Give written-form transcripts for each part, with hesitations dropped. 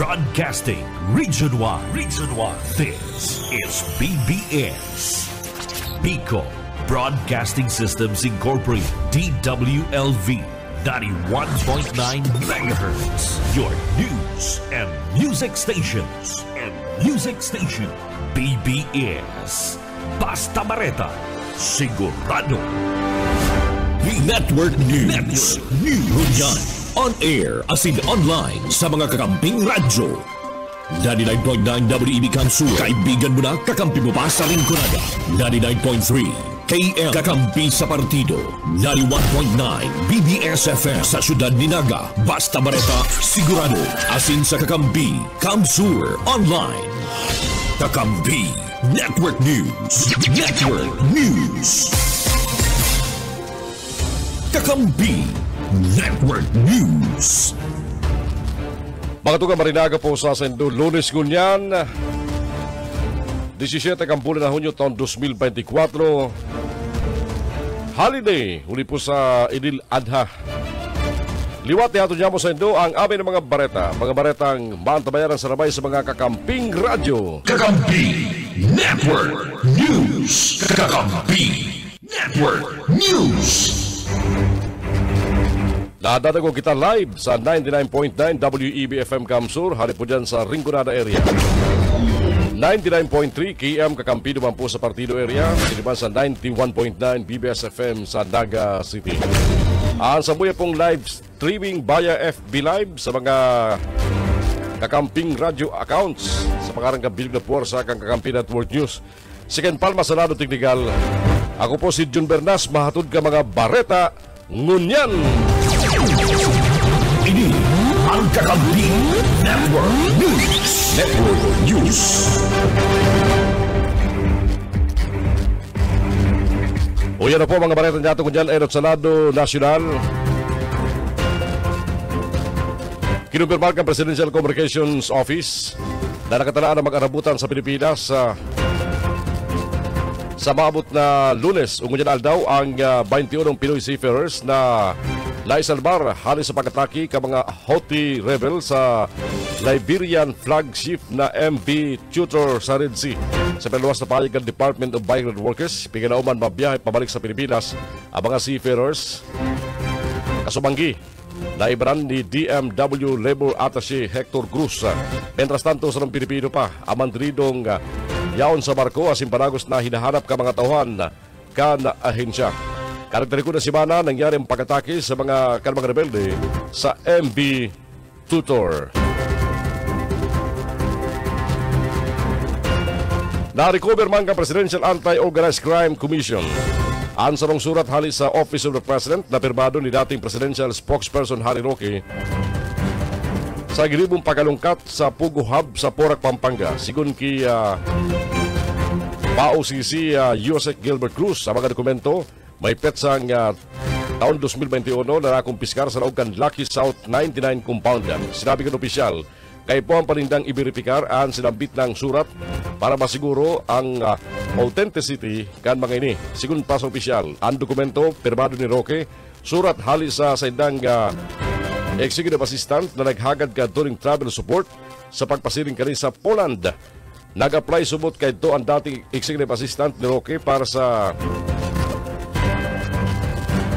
Broadcasting Region 1. This is BBS. Bicol Broadcasting Systems Incorporated. DWLV 91.9 MHz. Your news and music stations. BBS. Basta Bareta. Sigurado. Network News. Runyan. On air as in online sa mga kakamping radyo. 99.9 WEB Kamsur. Kaibigan mo na, kakampi mo pa sa lingkunada. 99.3 KM Kakampi sa Partido. 91.9 BBS FM sa syudad ni Naga. Basta Bareta, sigurado. Asin sa kakampi, Kamsur Online. Kakampi Network News. Kakampi Network News. Mga tugang marinaga po sa Sendo, Lunes ngunyan, 17 ng bulan na Hunyo taon 2024. Holiday, huli po sa Idil Adha. Liwat niya niya mo sa Sendo ang amin ng mga baretang maantabayaran sa rabay sa mga kakamping radyo. Kakampi Network News. Nadadago kita live sa 99.9 WEB FM Kamsur, hari po dyan sa Rinconada area. 99.3 KM Kakampi naman po sa Partido area, siniban sa 91.9 BBS FM sa Naga City. Ang sambuya pong live streaming via FB Live sa mga kakamping radio accounts sa pangarang kabilig na puwersa kang Kakampi Network News. Sikan Palma Salado Technical. Ako po si Jun Bernas, mahatod ka mga bareta ngunyan. Ini ang Kakampi Network News. O yan na po mga bareta natin kung dyan, Aerot Salado Nacional. Kinumpirmar ka Presidential Communications Office na nakatalaan na mag-arabutan sa Pilipinas sa maabot na Lunes. Ungunyan aldaw ang 21 Pinoy seafarers na naisalbar halis sa pagkataki ka mga Houthi rebel sa Liberian flagship na MV Tutor sa Red Sea. Sa peluwas na pahayag ng Department of Migrant Workers, piginauman mabiyahe pabalik sa Pilipinas ang mga seafarers kasubanggi na ibaran ni DMW Labor Attaché Hector Cruz. Mientras tanto sa ng Pilipino pa, ang mandridong yaon sa barko asin panagos na hinahanap ka mga tauhan ka na ahensya. Karakteriko na simana nangyari ang pagkatake sa mga kanmang rebelde sa MV Tutor. Na-recover man ka Presidential Anti-Organized Crime Commission. Ang sarong surat halis sa Office of the President na pirmado ni dating Presidential Spokesperson Harry Roque sa giribong pagkalungkat sa Pugo Hub sa Porac, Pampanga. Sigun ki PAOCC Yusek Gilbert Cruz sa mga dokumento, may petsang taon 2021 na nakumpiskar sa loob kan Lucky South 99 compound. Sinabi ng opisyal, kay po ang panindang ibiripikar ang sinambit ng surat para masiguro ang authenticity kan mga ini. Sigun pa sa opisyal, ang dokumento pirmado ni Roque, surat halis sa indang executive assistant na naghagad ka during travel support sa pagpasiring kani sa Poland. Nag-apply subot kay ito ang dating executive assistant ni Roque para sa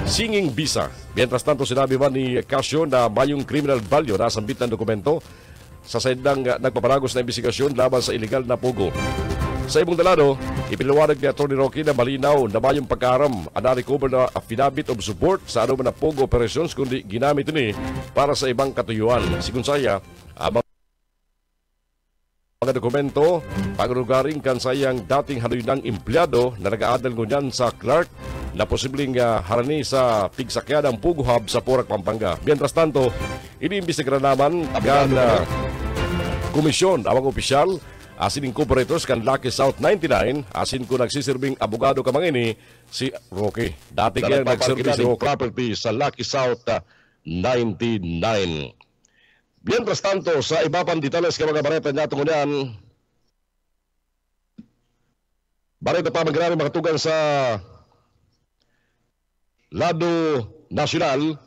singing visa. Mientras tanto, sinabi man ni Casio na mayong criminal value na sambit ng dokumento sa saindang nagpaparagos na investigasyon laban sa illegal na pugo. Sa ibong dalado, ipinaliwanag ni Atty. Roque na malinaw na mayong pagkaram ang na-recover na affidavit of support sa anuman na pugo operations kundi ginamit ni para sa ibang katuyuan. Sigun saya, ang mga dokumento pagrugaring kan sayang dating haluyang empleyado na nag-aadal ngunyan sa Clark na posibleng harani sa pigsakyan ng Pugo Hub sa Porac, Pampanga. Mientras tanto, iniimbestigahan naman kan komisyon ang mga opisyal asin incorporators kan Lucky South 99 asin ko nagsisirbing abogado ka mga ini si Roque. Dati kaya nagsirbing si Roque property sa Lucky South 99. Mientras tanto, sa iba pang detalles ka mga bareta niya tungunan, bareta pa magrami makatugan sa lado nasyonal.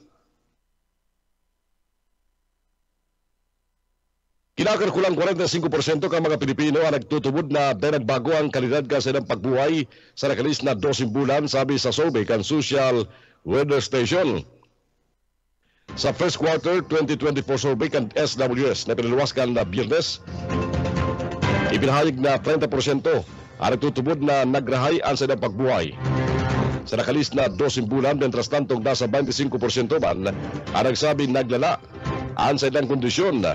Pinakar kulang 45% ka mga Pilipino ang nagtutubod na nagbago ang kalidad ka sa ilang pagbuhay sa nakalis na 12 bulan, sabi sa survey kan Social Weather Station. Sa first quarter 2024 survey kan SWS na pinaluwaskan na Biyernes, ipinahayag na 30% ang nagtutubod na nagrahayan sa ilang pagbuhay sa nakalis na 12 bulan, mentras tantong nasa 25% man ang nagsabi naglala ang sa ilang kondisyon.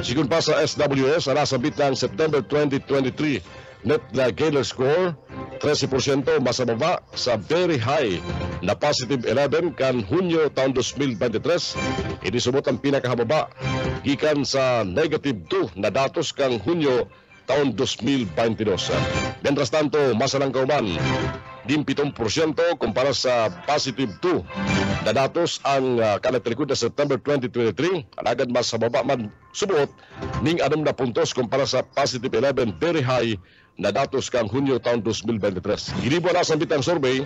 Sigun pa sa SWS, nasabit ng September 2023 net Gallagher score 13% mas mababa sa very high na positive 11 kan Hunyo taon 2023. Inisubot ang pinakahababa gikan sa negative 2 na datos kang Hunyo taon 2022. Mientras tanto, masalangkaw man 17% kumpara sa positive 2 na datos ang kanagtalikod na September 2023. Alagad mas sa baba man subot ning 6 na puntos kumpara sa positive 11 very high na datos kang Hunyo taon 2023. Ginibo na sambit ang survey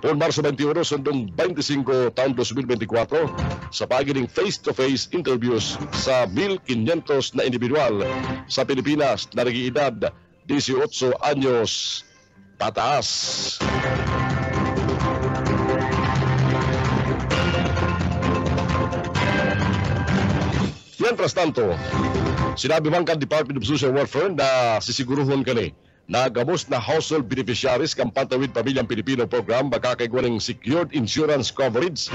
noong Marso 21 sundong 25 taon 2024 sa pagiling face-to-face interviews sa 1,500 na individual sa Pilipinas na nag-iedad 18 anyos pataas. Mientras tanto, sinabi man kan Department of Social Welfare na sisiguruhon kani na gamos na household beneficiaries kang Pantawid Pamilyang Pilipino program makakaigwa ng secured insurance coverage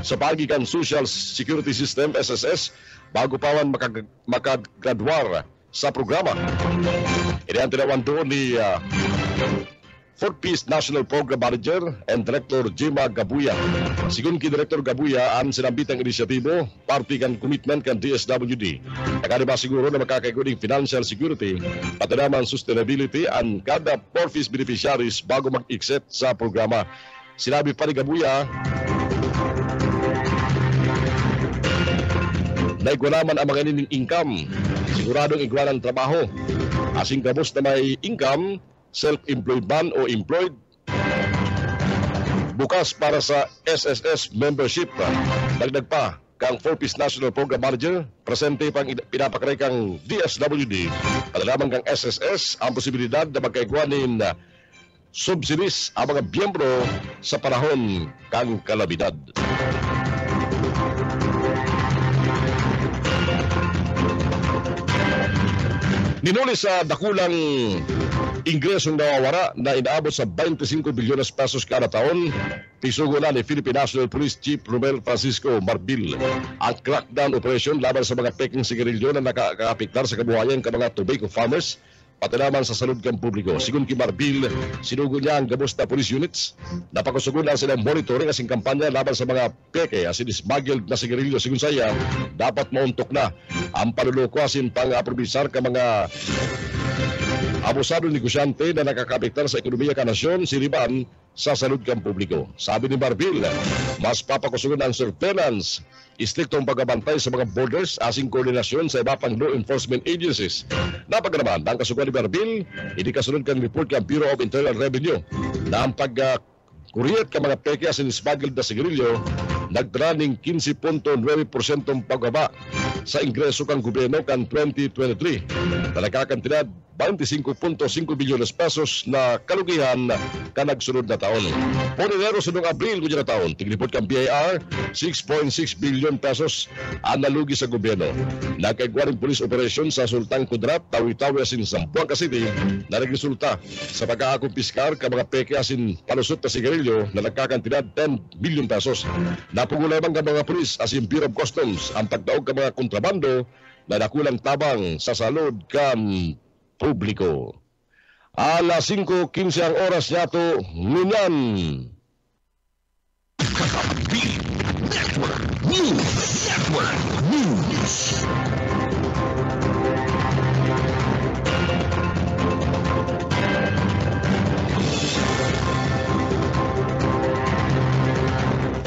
sa pagikan Social Security System SSS bago pawan makagradwar sa programa. Ini ang tinawan doon ni Fourth Peace National Program Manager and Director Jima Gabuya. Sigun ki Director Gabuya, ang sinambitang inisyatibo, party kan commitment kan DSWD. Nakadiba siguro na makakaiguning financial security, pati naman sustainability ang kada Fourth Peace beneficiaries bago mag-accept sa programa. Sinabi pa ni Gabuya, naigwanaman ang mga nining income, siguradong igwanan trabaho. Asing gamos na may income, self-employed man o employed, bukas para sa SSS membership. Dagdag pa kang Fourth Peace National Program Manager, presente pang pinapakaray kang DSWD, kalalaman kang SSS ang posibilidad na magkaigwanin subsidies ang mga miyembro sa panahon kang kalamidad. Ninuli sa dakulang ingresong nawawara na inaabot sa 25 bilyones pesos kada taon, pisugo na ni Philippine National Police Chief Romel Francisco Marbil ang crackdown operation laban sa mga peking sigarilyo na nakakaapektar sa kabuhayan ng mga tobacco farmers, pati naman sa salud ng publiko. Sigun ki Marbil, sinugo niya ang gabos na police units na pagkusugunan silang monitoring asing kampanya laban sa mga peke asin smuggled na sigarilyo. Sigun saya, dapat mauntok na ang panuloko asin pang-aprobisar ka mga abusado negosyante na nakakapektar sa ekonomiya ka nasyon, siriban sa salud ng publiko. Sabi ni Marbil, mas papakusugan ang surveillance, istriktong pagbabantay sa mga borders, asing koordinasyon sa iba pang law enforcement agencies. Napaganaman, ang kasugan ni Marbil, hindi kasunod kang report ng Bureau of Internal Revenue na ang pag-kuriyat ka mga peke asin smuggled na sigarilyo, nagdala ng 15.9% pagbaba sa ingreso kang gobyerno kan 2023 na nakakantidad 25.5 bilyones pesos na kalugihan ka nagsunod na taon. Po Enero sunong Abril kunya na taon, tiglipot kang BIR 6.6 billion pesos ang nalugi sa gobyerno. Nagkaigwaring police operation sa Sultan Kudarat, Tawi-Tawi asin Zamboanga City na nagresulta sa pagkakakumpiskar ka mga peke asin palusot na sigarilyo na nagkakantidad 10 billion pesos. Napugulay bang ka mga police asin Bureau of Customs ang pagdaog ka mga kontrabando na nakulang tabang sa salud kan publiko. Alas 5:15 ang oras yato ngunyan. Network News.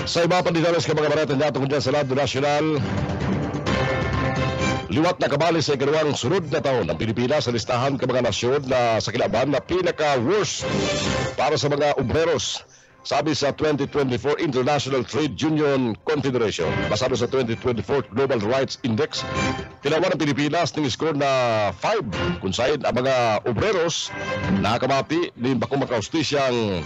Sa iba pa dinalas ka mga barata nato kung dyan sa Lado Nacional, liwat na kabali sa ikalawang sunod na taon ang Pilipinas sa listahan ng mga nasyon na sa kilaban na pinaka-worst para sa mga obreros sabi sa 2024 International Trade Union Confederation. Basado sa 2024 Global Rights Index, tinawan ng Pilipinas ng score na 5 kung saan ang mga obreros nakamati din bakong makahustisyang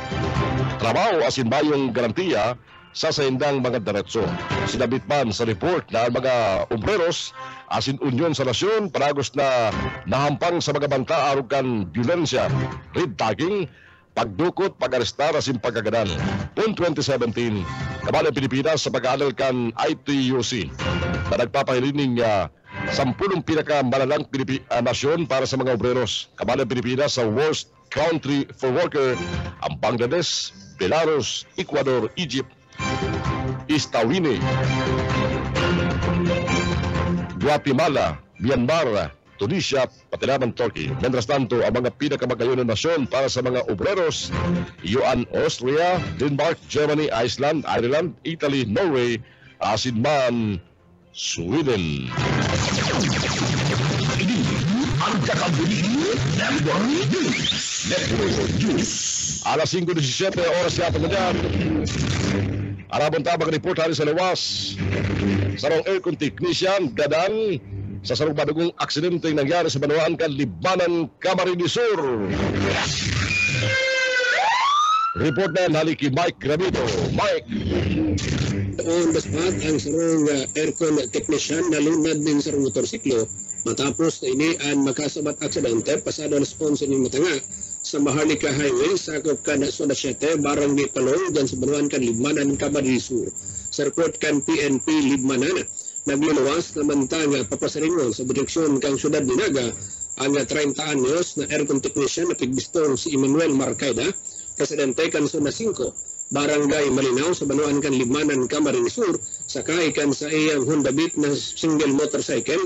trabaho asin bayong garantiya sa sayendang mga diretso. Sinabit man sa report na ang mga obreros asin unyon sa nasyon paragos na nahampang sa mga banta arog kan violensya, red tagging, pagdukot, pag-arestar asin pagkagadan. Noong 2017, kabala ang Pilipinas sa pag-aalal kan ITUC na nagpapahilining 10 pinakamalalang nasyon para sa mga obreros. Kabala ang Pilipinas sa worst country for worker ang Bangladesh, Belarus, Ecuador, Egypt, Istawini, Guatemala, Myanmar, Tunisia, pati naman Turkey. Mientras tanto, ang mga pinakamagayon na nasyon para sa mga obreros, iyon Austria, Denmark, Germany, Iceland, Ireland, Italy, Norway, asin man Sweden. Ini ang Kakambuli Network News. Alas 5:17 oras yata na dyan. Arabon tabang report hari sa lawas. Sarong aircon technician, gadan sa sarong badugong aksidente nangyari sa Banuan kan Libmanan, Camarines Sur. Report na haliki Mike Ramito. Mike. On the spot ang sarong aircon technician na lunad din sa motorsiklo matapos na inian makasabat aksidente pasado alas 11 ng matanga sa Maharlika Highway sakop kan Zona 7 Barangay Palong dan sa Banuan kan Libmanan, Camarines Sur. Sa report kan PNP Libmanan, nagluluwas naman tang papasaringon sa direksyon kang syudad ni Naga ang 30 anyos na aircon technician na pigbistong si Emmanuel Marcaida, presidente kan Zona 5 Barangay Malinaw sa Banuan kan Libmanan, Camarines Sur, sakay kan sa iyang Honda Beat na single motorcycle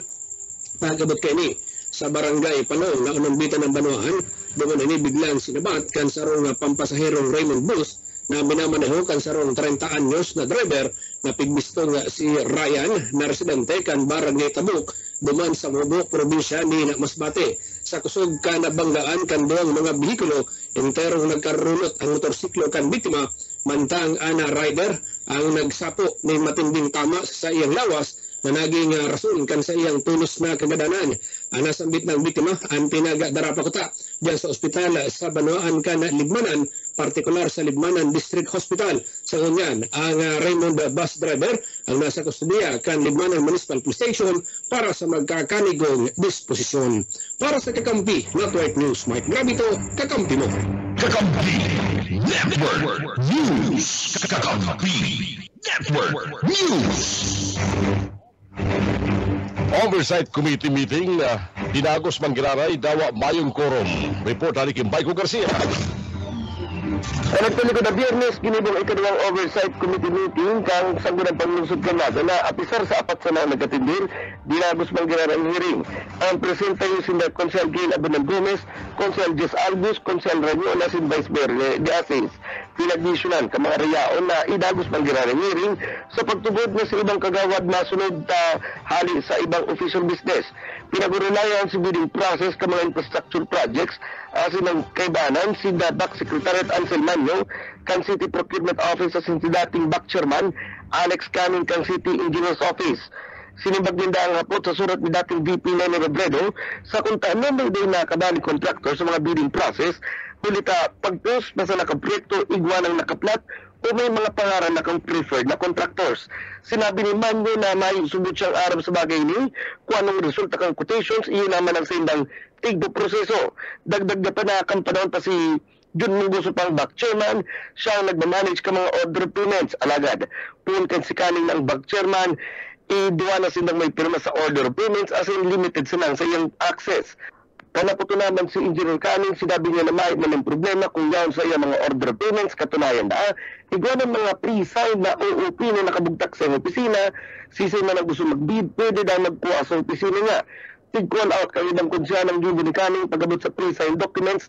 pagabot kay ni sa Barangay Palong na unambitan ng Banuan. Doon ini biglang sinabat kan sarong pampasaherong Raymond Bus na minamaneho kan sarong 30 anyos na driver na pigbistong si Ryan na residente kan Barangay Tabuk duman sa Mobok, probinsya ni Masbate. Sa kusog ka nabanggaan kan doang mga bihikulo, enterong nagkarunot ang motorsiklo kan biktima, mantang ana rider ang nagsapo ni matinding tama sa iyang lawas na naging rason kan sa iyang tulos na kagadanan. Ana sambit ng biktima ang pinagadarapakota diyan sa ospital sa Banuan kan Libmanan, partikular sa Libmanan District Hospital. Sa ngunyan, ang Raymond bus driver ang nasa kustudiya kan Libmanan Municipal Police Station para sa magkakanigong disposisyon. Para sa Kakampi Network News, Mike Gravito, Kakampi mo. Kakampi Network News. Kakampi Network News. Oversight Committee meeting dinagos manggiraray dawa mayong korom. Report hari kay Baiko Garcia. Sa nagtuloy na Biyernes, ginibong ikadawang Oversight Committee meeting kang sanggunang panlungsod Canada na apisar sa apat sa mga nagkatindir, dinagos manggirarang hearing. Ang presenta yung sinda Consel Gail Abunan Gomez, Consel Jess Albus, Consel Ranyola, sin Vice Mayor de Asis. Pinag-isyonan ka mga riyaon na idagos manggirarang hearing sa pagtubod na sa ibang kagawad na sunod hali sa ibang official business. Pinagurulayan sa bidding process ka mga infrastructure projects asin ng kaibanan si Back Secretariat Ansel Manyo, kan City Procurement Office asin si dating Back Chairman Alex Caning kan City Engineers Office. Sinimbag din ang hapot sa surat ni dating VP Nene Robredo sa kung taano may day na kadali contractor sa mga bidding process, kulita pagtos na sa nakaproyekto igwanang nakaplat o may mga pangaran na kang preferred na contractors. Sinabi ni Manyo na may subot siyang arab sa bagay ni kung anong resulta kang quotations, iyon naman ang sindang tigdo proseso. Dagdag na pa na kang panahon pa si Jun Munguso pang back chairman, siya ang nagmamanage ka mga order payments. Alagad, punkan si Kaning ng back chairman, iduwa na silang may pirma sa order payments as in limited silang sa iyang access. Kanaputo naman si Engineer Caning, sinabi niya na may ng problema kung yaon sa iyang mga order payments, katunayan na igwa ng mga pre-signed na OOP na nakabugtak sa iyong opisina, sisay na gusto mag-bid, pwede daw magpuwa sa opisina niya. Tig-call out kayo ng kunsya ng Gibo ni Caning pagabot sa pre-signed documents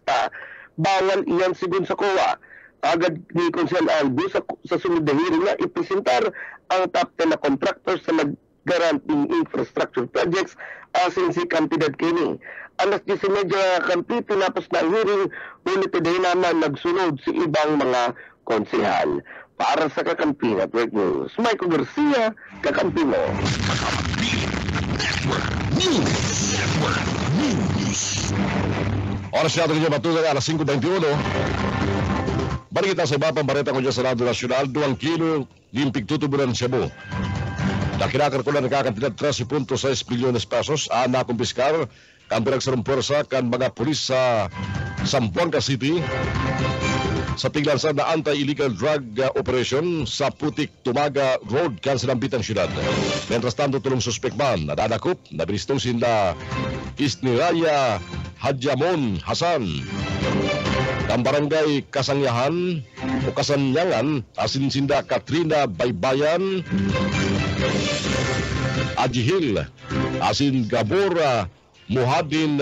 bawal iyan sigun sa COA. Agad ni Consel Albu sa sunod na hearing na ipresentar ang top 10 na contractors sa nag-guaranteeing infrastructure projects asin si Cantidad Kining. Alas 10:30 kampi tinapos na ang hearing, ulit din naman nagsunod si ibang mga konsehal. Para sa Kakampi Network News, Michael Garcia, Kakampi mo. Oras natin ninyo matulang alas 5:21. Balik kita sa iba pang bareta ko dyan sa Radyo Nacional, 2 kilo limpig tutubunan Cebu. Nakinakar ko na nakakantidad 13.6 bilyones pesos ang nakumpiskar kan Direksyon Puwersa kan mga pulis sa Zamboanga City sa piglansan na anti-illegal drug operation sa Putik Tumaga Road kan Sinambitang Syudad. Mientras tanto tulong suspek man na dadakop na binistusin na Isniraya Hadjamon Hasan ng barangay Kasangyahan o Kasanyangan asinsinda Katrina Baybayan Ajihil asin Gabora Muhadin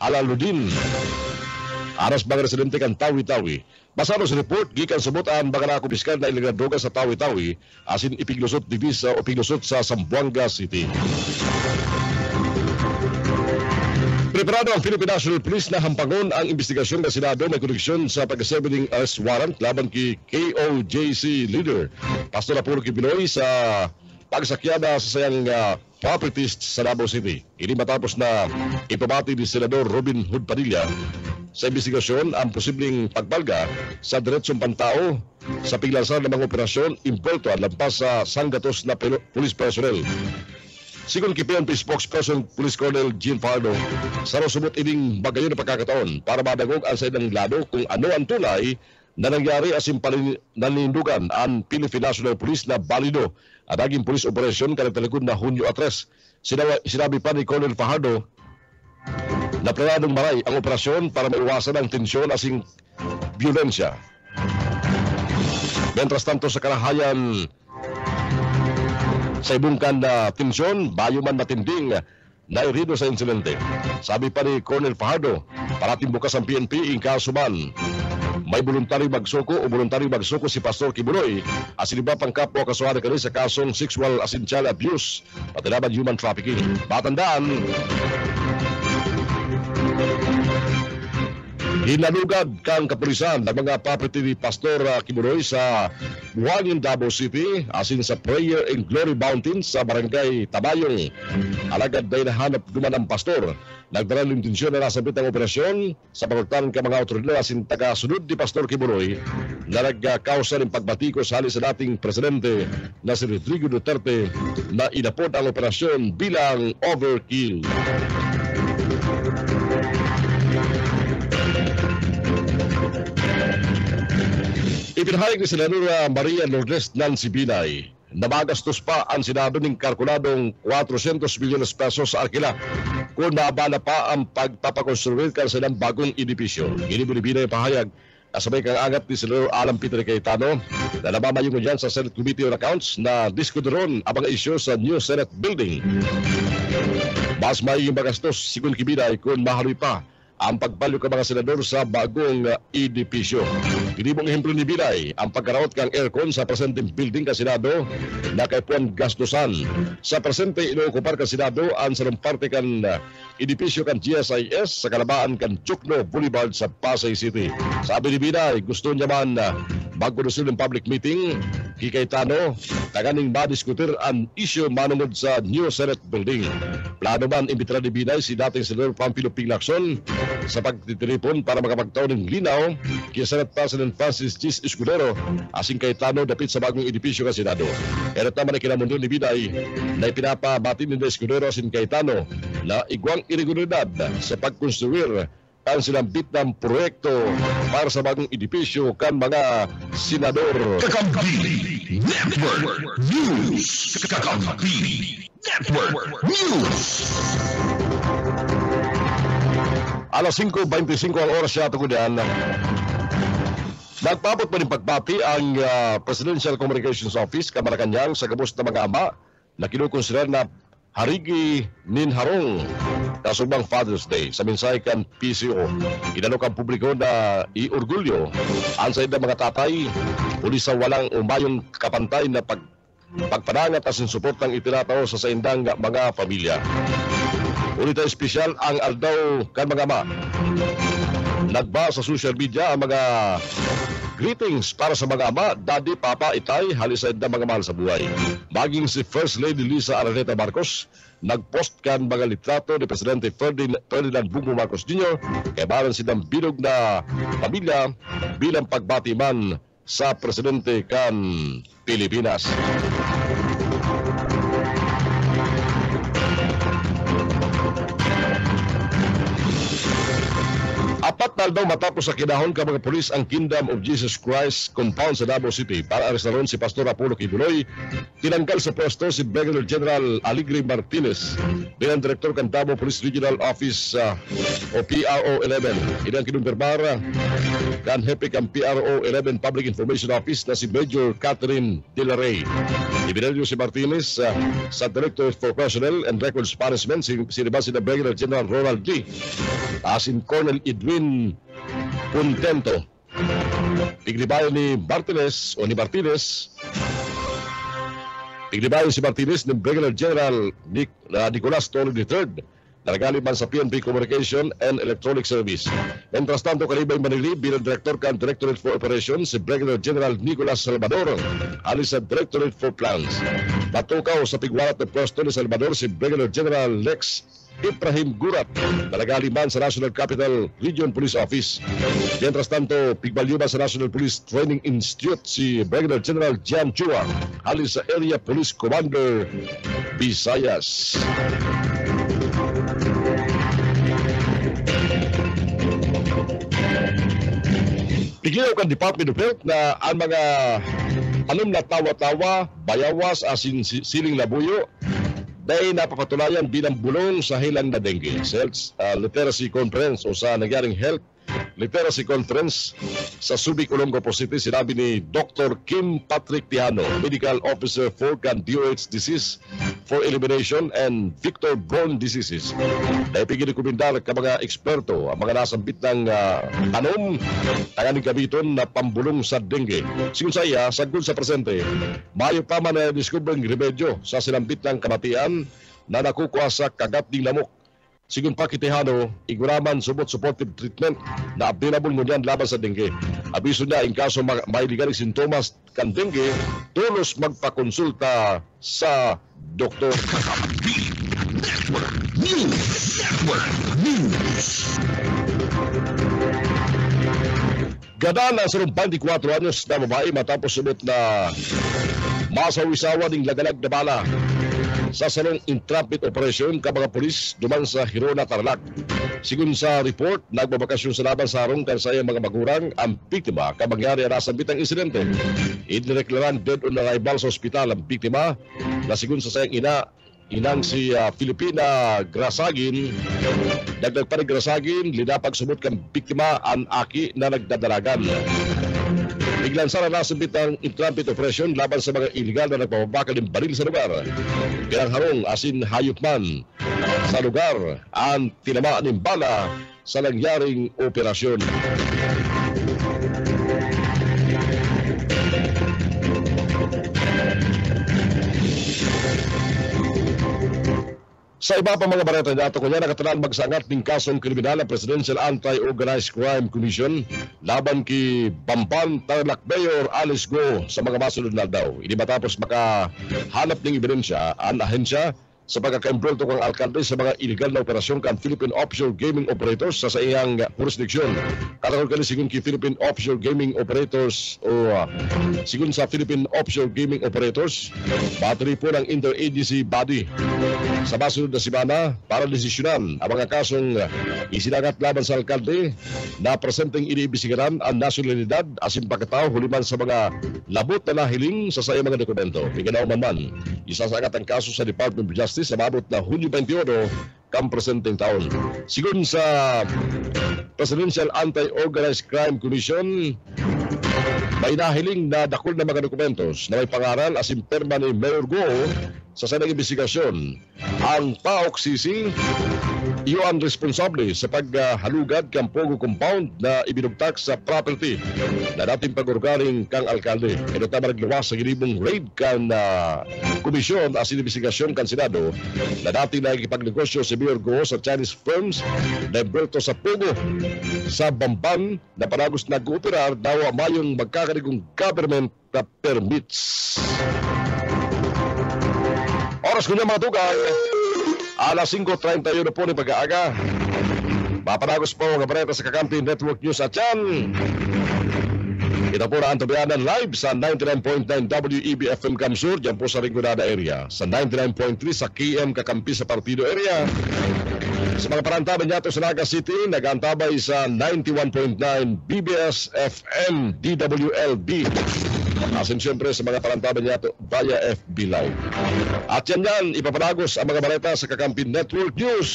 Halaludin aras mga residente kan Tawi-Tawi. Basado sa report, gikan subutan baka nakupiskal na iligang droga sa Tawi-Tawi asin ipiglusot divisa o piglusot sa Zamboanga City. Preparado ang Philippine National Police na hampangon ang investigasyon ng Senado may koneksyon sa pagkaserving arrest warrant laban kay KOJC leader Pastor Apollo Quibinoy sa pagsakyada sa sayang properties sa Davao City. Ini matapos na ipabati ni Senador Robin Hood Padilla sa investigasyon ang posibleng pagbalga sa diretsong pantao sa piglansan ng mga operasyon impulto at lampas sa sanggatos na police personnel. Sigon PNP spokesperson Police Colonel Jean Pardo, sa rusubot ining bagayon na pagkakataon para madagog ang sa ilang lado kung ano ang tunay na nangyari asin nanindugan ang Philippine National Police na balido at naging police operation kada talikod na Hunyo 3. Sinabi pa ni Colonel Fajardo na planadong maray ang operasyon para maiwasan ang tensyon asing violensya. Mientras tanto sa karahayan sa ibungkan na tensyon, bayo man matinding na irido sa insidente. Sabi pa ni Colonel Fajardo, parating bukas ang PNP in kaso man may voluntary magsuko o voluntary magsuko si Pastor Quibinoy asin iba pang kapwa kasuhan kani sa kasong sexual asin child abuse pati laban human trafficking. Matandaan, hinalugad kang kapulisan ng mga property ni Pastor Quibinoy sa Buhangin, Davao City asin sa Prayer and Glory Mountain sa Barangay Tabayong. Alagad na hinahanap duman ang pastor. Nagdala ng intensyon na nasabit ang operasyon sa pagkaktan ka mga otoridad asin taga-sunod ni Pastor Quibinoy na nagkausa ng pagbatikos hali sa dating presidente na si Rodrigo Duterte na inapod ang operasyon bilang overkill. Ipinahayag ni Senadora Maria Lourdes Nancy Binay na magastos pa ang Senado ng kalkuladong 400 milyones pesos sa arkila kung naabala pa ang pagpapakonstruir ka sa ilang bagong edipisyo. Ginibuli Binay pahayag kasabay kang angat ni Senador Alan Peter Cayetano na namamayong mo dyan sa Senate Committee on Accounts na diskutiron ang mga isyu sa new Senate building. Mas may magastos sigun kibinay kung mahaloy pa ang pagbalyo ka mga senador sa bagong edipisyo. Pinibong ehemplo ni Binay ang pagkaraot kang aircon sa presenteng building ka Senado na kay puan gastusan. Sa presente inookupar ka Senado ang sarang parte kan edipisyo kan GSIS sa kalabaan kan Chukno Boulevard sa Pasay City. Sabi ni Binay, gusto niya man magkudusil ng public meeting kay Cayetano kaganing madiskutir ang issue manungod sa new Senate building. Plano man imbitara ni Binay si dating Senador Pampilo P. Lacson sa pagtitiripon para makapagtaon ng linaw kay Senate President Francis Chis Escudero asing Cayetano dapit sa bagong edipisyo ng Senado. Pero naman ay kinamundo ni Binay na ipinapabati ni Escudero asin Cayetano na igwang irregularidad sa pagkonstruir ang sinambit ng proyekto para sa bagong edipisyo kan mga senador. Kakampi Network News. Kakampi Network News. Alas 5:25 ang oras siya tugudan. Nagpabot pa rin pagpati ang Presidential Communications Office ka Malacanang sa gabos na mga ama na kinukonsider na harigi nin harong kasubang Father's Day. Sa mensahe kan PCO, inalok ang publiko na iorgulyo ang sa mga tatay uli sa walang umayong kapantay na pagpanangat at suportang itinatao sa saindang mga pamilya. Unita espesyal ang aldaw kan mga ama Nagba sa social media ang mga greetings para sa mga ama, daddy, papa, itay, halisad na mga mahal sa buhay. Maging si First Lady Lisa Araneta Marcos, nagpost kan mga litrato ni Presidente Ferdinand Bongbong Marcos Jr. kay baran silang bilog na pamilya bilang pagbati man sa Presidente kan Pilipinas. Apat na aldaw matapos sa kinahon ka mga pulis ang Kingdom of Jesus Christ compound sa Davao City para arestaron si Pastor Apollo Kibuloy, tinanggal sa pwesto si Brigadier General Aligre Martinez bilang Direktor kan Davao Police Regional Office o PRO 11. Ilang kinumpirmar kan Hepe kan PRO 11 Public Information Office na si Major Catherine De La Rey. Ibinalyo si Martinez sa Director for Personnel and Records Management siniba si Brigadier General Ronald D. Asin Colonel Edwin Contento. Pignibayan ni Martinez Pignibayan si Martinez ni Brigadier General Nicolas Torre III na nagaliman sa PNP Communication and Electronic Service. Mientras tanto, kalibay Manili bilang Director kan Directorate for Operations si Brigadier General Nicolas Salvador alis sa Directorate for Plans. Matukaw sa pigwalat ng pwesto ni Salvador si Brigadier General Lex Ibrahim Gurat na nagaliman sa National Capital Region Police Office. Mientras tanto, pigbalyuman sa National Police Training Institute si Brigadier General Jan Chua alis sa Area Police Commander Visayas. Pigilaw kan Department of Health na ang mga anom na tawa-tawa, bayawas, asin siling labuyo dahil napapatulayan bilang bulong sa hilang na dengue. Sa Health Literacy Conference o sa nangyaring Health Literacy Conference sa Subic, Olongapo City, sinabi ni Dr. Kim Patrick Tihano, Medical Officer for DOH Disease for Elimination and Vector-Borne Diseases, na ipigil kumindar ka mga eksperto ang mga nasambit ng anom tanganing kabiton na pambulong sa dengue. Sigun sa iya, sagod sa presente, mayo pa man na diskubreng remedyo sa sinambit ng kamatian na nakukuha sa kagat ng lamok. Sigun pa kitihano, iguraman subot supportive treatment na available ngunyan laban sa dengue. Abiso niya, in kaso may ligaling sintomas kan dengue, tulos magpakonsulta sa doktor. Gana na sa 24 anyos na babae matapos subot na masawisawa ng lagalag na bala sa salong intrapid operation ka mga polis duman sa Hirona, Tarlac. Sigun sa report, nagbabakasyon sa laban sa harong kan sayang mga magurang ang biktima kamangyari na sabit ang insidente. Inireklaran dead on arrival sa ospital ang biktima na sigun sa sayang inang si Filipina Grasagin. Dagdag pa ni Grasagin, linapag sumot kang biktima ang aki na nagdadalagan. Biglan sana nasabit ang intrampid operation laban sa mga iligal na nagpapabakal ng baril sa lugar. Kaya harong asin hayop man sa lugar ang tinamaan ng bala sa nangyaring operasyon. Sa iba pa mga bareta dato kunya nakatanan magsangat ng kasong kriminal ang Presidential Anti-Organized Crime Commission laban kay Bamban Tarlac Mayor Alice Go sa mga masunod na daw. Hindi matapos makahanap ng ebidensya ang ahensya sa pagkaka-involto kang alkalde sa mga illegal na operasyon kan Philippine Offshore Gaming Operators sa iyang jurisdiction. Katakol kani sigun kay Philippine Offshore Gaming Operators o sigun sa Philippine Offshore Gaming Operators, battery po ng interagency body sa masunod na simana para desisyonan ang mga kasong isinagat laban sa alkalde na presenteng iniimbestigaran ang nasyonalidad asin pagkatao huliman sa mga labot na nahiling sa sayang mga dokumento. Piganaw man, isasagat ang kaso sa Department of Justice sa mabot na Hunyo 21 kam presenteng taon. Sigun sa Presidential Anti-Organized Crime Commission, may nahiling na dakol na mga dokumentos na may pangaral asin perma ni Mayor Go sa sanang investigasyon. Ang PAOK CC iyo ang responsable sa paghalugad kang Pogo Compound na ibinugtak sa property na dating pag-organing kang alkalde. Ito tama nagluwas sa ginibong raid kan komisyon as investigasyon kan Senado na dating nakikipagnegosyo si Mayor Go sa Chinese firms na Berto sa Pugo sa Bamban na panagos nag-ooperar daw mayong magkakarigong government na permits. Oras ko niya mga tugang, alas 5:31 po ni pag-aaga. Mapanagos po ang kabareta sa Kakampi Network News at yan. Ito po na ang tabianan live sa 99.9 WEB FM Kamsur, dyan po sa Rinconada area. Sa 99.3 sa KM Kakampi sa Partido area. Sa mga parantaban niya sa Naga City, nag-antabay sa 91.9 BBS FM DWLB. Asin siyempre sa mga parantaban niya via FB Live. At yan, ipapanagos ang mga baleta sa Kakampi Network News.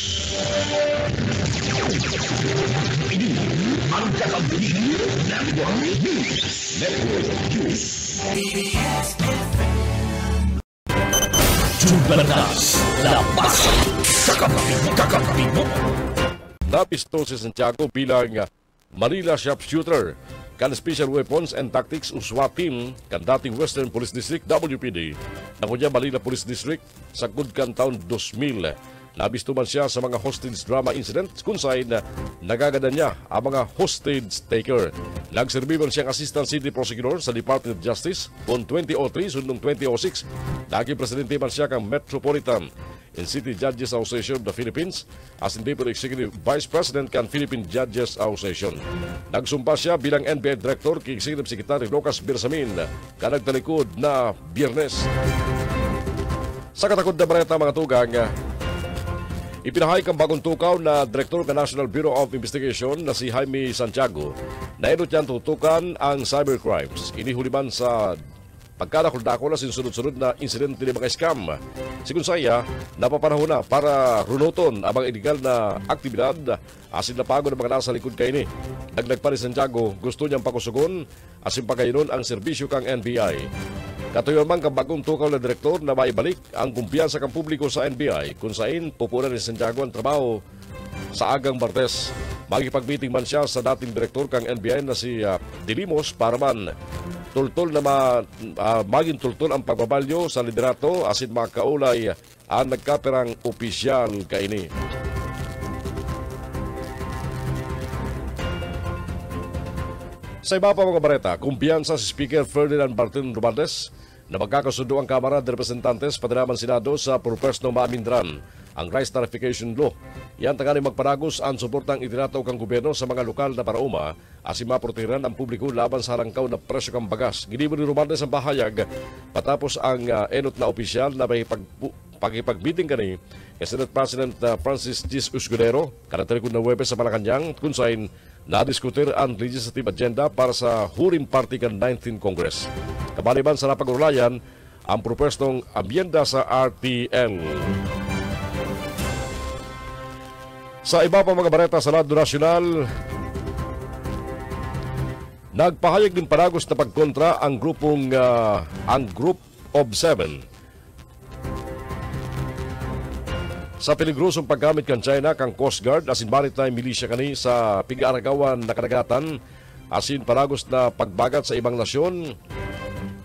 Ang Kakampi Network News. Jumbalas, lapas, kakampi mo. Napisto si Santiago bilang Manila sharpshooter kan Special Weapons and Tactics o SWAT team kan dating Western Police District WPD na kunya Manila Police District sa kan taon 2000. Nabisto man siya sa mga hostage drama incident kung saan nagagada niya ang mga hostage taker. Nagserbi man siyang Assistant City Prosecutor sa Department of Justice noong 2003 sundong 2006. Naging presidente man siya kang Metropolitan and City Judges Association of the Philippines as in Deputy Executive Vice President kan Philippine Judges Association. Nagsumpa siya bilang NBI Director kay Executive Secretary Lucas Bersamin kanang talikod na Biyernes. Sa katakod na balita mga tugang, ipinahay kang bagong tukaw na Direktor ng National Bureau of Investigation na si Jaime Santiago na inot niyang tutukan ang cybercrimes. Inihuliman sa pagkadakol-dakol na sinsunod-sunod na insidente ng mga scam. Sigun saya, napapanahon na para runuton ang mga illegal na aktibidad asin napagod ang mga nasa likod kay ni. Dagdag pa ni Santiago, gusto niyang pakusugon asin pagayunon ang serbisyo kang NBI. Katuyon man kang bagong tukaw na direktor na maibalik ang kumpiyansa kang publiko sa NBI kung saan pupunan ni Santiago ang trabaho sa agang Martes. Magipag-meeting man siya sa dating direktor kang NBI na si Dilimos para man tultol na maging tultol ang pagbabalyo sa liderato asin makaulay ang nagkaperang opisyal kaini. Sa iba pa mga bareta, kumpiyansa si Speaker Ferdinand Martin Romualdez na magkakasundo ang Kamara de Representantes padalaman Senado sa purpose ng maamindran ang Rice Tarification Law. Yan tangani magpanagos ang suportang itinato kang gobyerno sa mga lokal na parauma asin maprotehiran ang publiko laban sa rangkaw na presyo kang bagas. Ginibo ni Romualdez ang bahayag patapos ang enot na opisyal na may pagipag-meeting kani kay Senate President Francis G. Escudero kanatalikod na Huwebes sa Malacanang kung saan nadiskutir ang legislative agenda para sa huling party kan 19th Congress. Kabaliban sa napag-ulayan ang propostong amyenda sa RTL. Sa iba pa mga bareta sa lado nasyonal, nagpahayag din panagos na pagkontra ang Group of Seven sa peligrosong paggamit kan China kang Coast Guard asin maritime militia kani sa pig-aragawan na kadagatan asin panagos na pagbagat sa ibang nasyon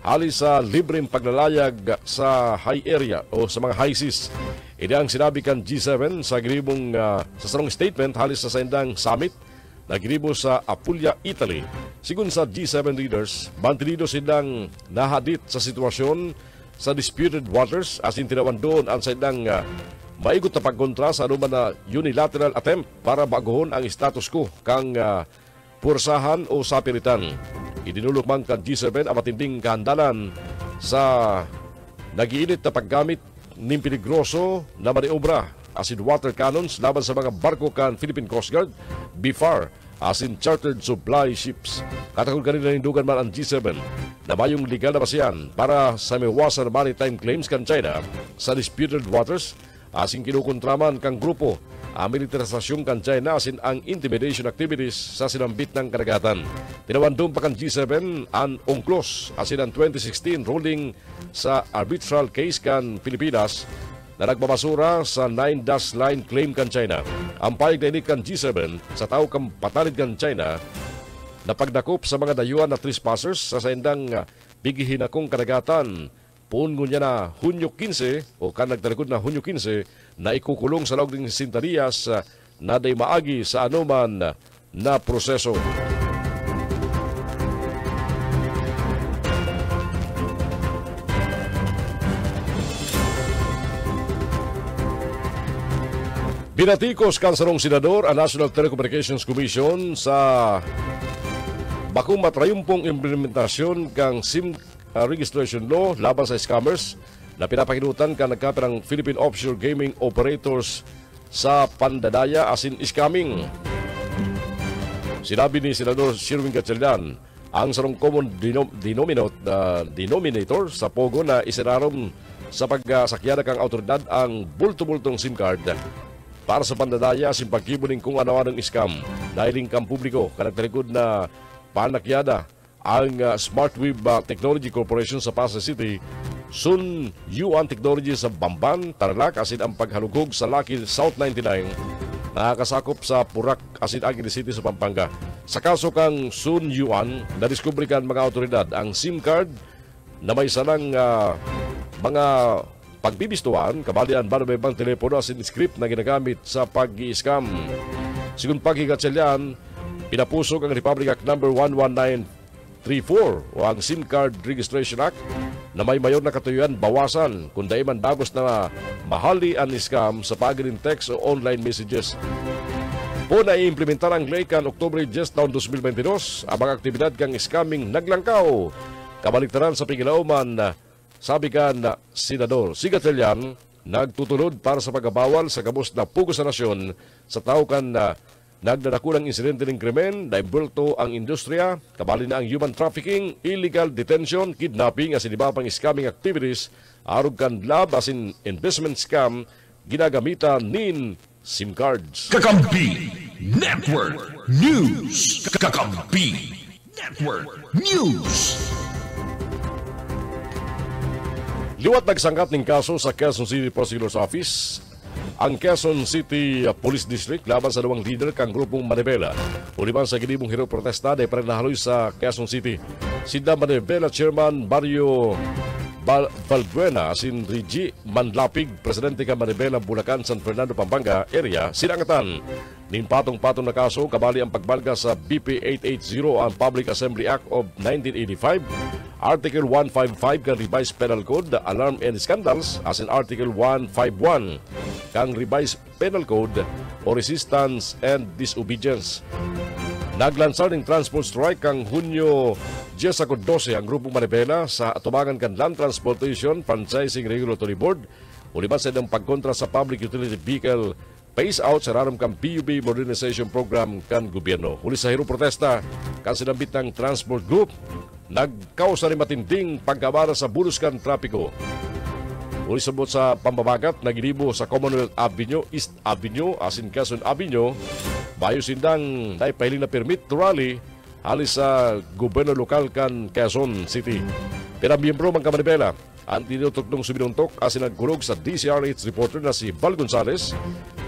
halis sa libreng paglalayag sa high area o sa mga high seas. Ini ang sinabi kan G7 sa ginibong sa sarong statement halis sa saindang summit na ginibo sa Apulia, Italy. Sigun sa G7 leaders, mantinido silang nahadit sa sitwasyon sa disputed waters asin tinawan doon ang saindang maigot na pagkontra sa anuman na unilateral attempt para baguhon ang status quo kang pursahan o sapilitan. Idinulok man kan G7 ang matinding kahandalan sa nagiinit na paggamit ng peligroso na maniobra asin water cannons laban sa mga barko kan Philippine Coast Guard, BFAR, asin chartered supply ships. Katakol kanina nindugan man ang G7 na mayong legal na basihan para sa miwasan maritime claims kan China sa disputed waters asin kinukontraman kang grupo ang militarisasyon kan China asin ang intimidation activities sa sinambit ng karagatan. Tinawandong pa kan G7 ang UNCLOS asin ang 2016 ruling sa arbitral case kan Pilipinas na nagbabasura sa 9-dash line claim kan China. Ang payag na ini kan G7 sa tao kang patalid kan China na pagdakop sa mga dayuan na trespassers sa saindang bigihinakong karagatan Pungon niya na Hunyo 15 o kan nagtalikod na Hunyo 15 na ikukulong sa laog ng Sintarias na day maagi sa anuman na proseso. Binatikos kan sarong senador ang National Telecommunications Commission sa bakong matrayumpong implementasyon kang SIM registration law laban sa scammers na pinapakinutan kan nagkapirang Philippine Offshore Gaming Operators sa pandadaya asin scamming. Sinabi ni Senador Sherwin Gatchalian, ang sarong common denominator sa Pogo na isinarom sa pagsakyada kang autoridad ang bulto-bultong SIM card para sa pandadaya asin pagkibuning kung ano-anong scam. Dahil kang publiko, kanagtalikod na panakyada ang SmartWeb Technology Corporation sa Pasay City, Sun Yuan Technology sa Bamban, Tarlac, asin ang paghalugog sa Lucky South 99, nakakasakop sa Purak, asin Aguila City sa Pampanga. Sa kaso kang Sun Yuan, nadiskubre kan mga autoridad ang SIM card na may salang mga pagbibistuan, kabalian ba na may bang telepono asin script na ginagamit sa pag-i-scam. Sigun paghigatselyan, pinapusok ang Republic Act No. 11934 o ang SIM Card Registration Act na may mayor na katuyuan bawasan kung dahil man dagos na mahali ang scam sa pag-in text o online messages. Po na i-implementar ang ley kan Oktubre 10 taon 2022 ang mga aktibidad kang scamming naglangkaw. Kabaliktaran sa pigilauman, sabi kan Senador Gatchalian, nagtutulod para sa pagbawal sa gabos na pugo sa nasyon sa tao kan nagdadakulang insidente ng krimen, naibulto ang industriya, kabali na ang human trafficking, illegal detention, kidnapping, asin iba pang scamming activities, arog kan lab asin investment scam, ginagamitan nin SIM cards. Kakampi Network News. Kakampi Network News. Liwat nagsangkat ng kaso sa Quezon City Prosecutor's Office ang Quezon City Police District laban sa dalawang leader kang grupong Manibela. Uliban sa ginibong hero protesta na iparinahaloy sa Quezon City. Sida Manibela Chairman Mario Valbuena asin Rigi Manlapig, Presidente ka Manibela Bulacan, San Fernando, Pampanga area, sinangatan. Nin patong-patong na kaso, kabali ang pagbalga sa BP 880 ang Public Assembly Act of 1985, Article 155 kang Revised Penal Code, Alarm and Scandals, as in Article 151 kang Revised Penal Code o Resistance and Disobedience. Naglansar ng transport strike kang Hunyo 10-12 ang grupong Manibela sa atubangan kan Land Transportation Franchising Regulatory Board uliban sa ng pagkontra sa Public Utility Vehicle Phase Out sa raram kang PUB Modernization Program kan gobyerno. Huli sa hero protesta kan sinambit ng Transport Group, nagkausa ni matinding pagkabara sa bulos kan trapiko. Uli sabot sa pambabagat, nagilibo sa Commonwealth Avenue, East Avenue, asin Quezon Avenue, bayo sindang naipahiling na permit to rally halis sa gobyerno lokal kan Quezon City. Pinamiyembro mga Manibela, ang tinutok ng subinuntok asin nagkulog sa DCRH reporter na si Val Gonzales,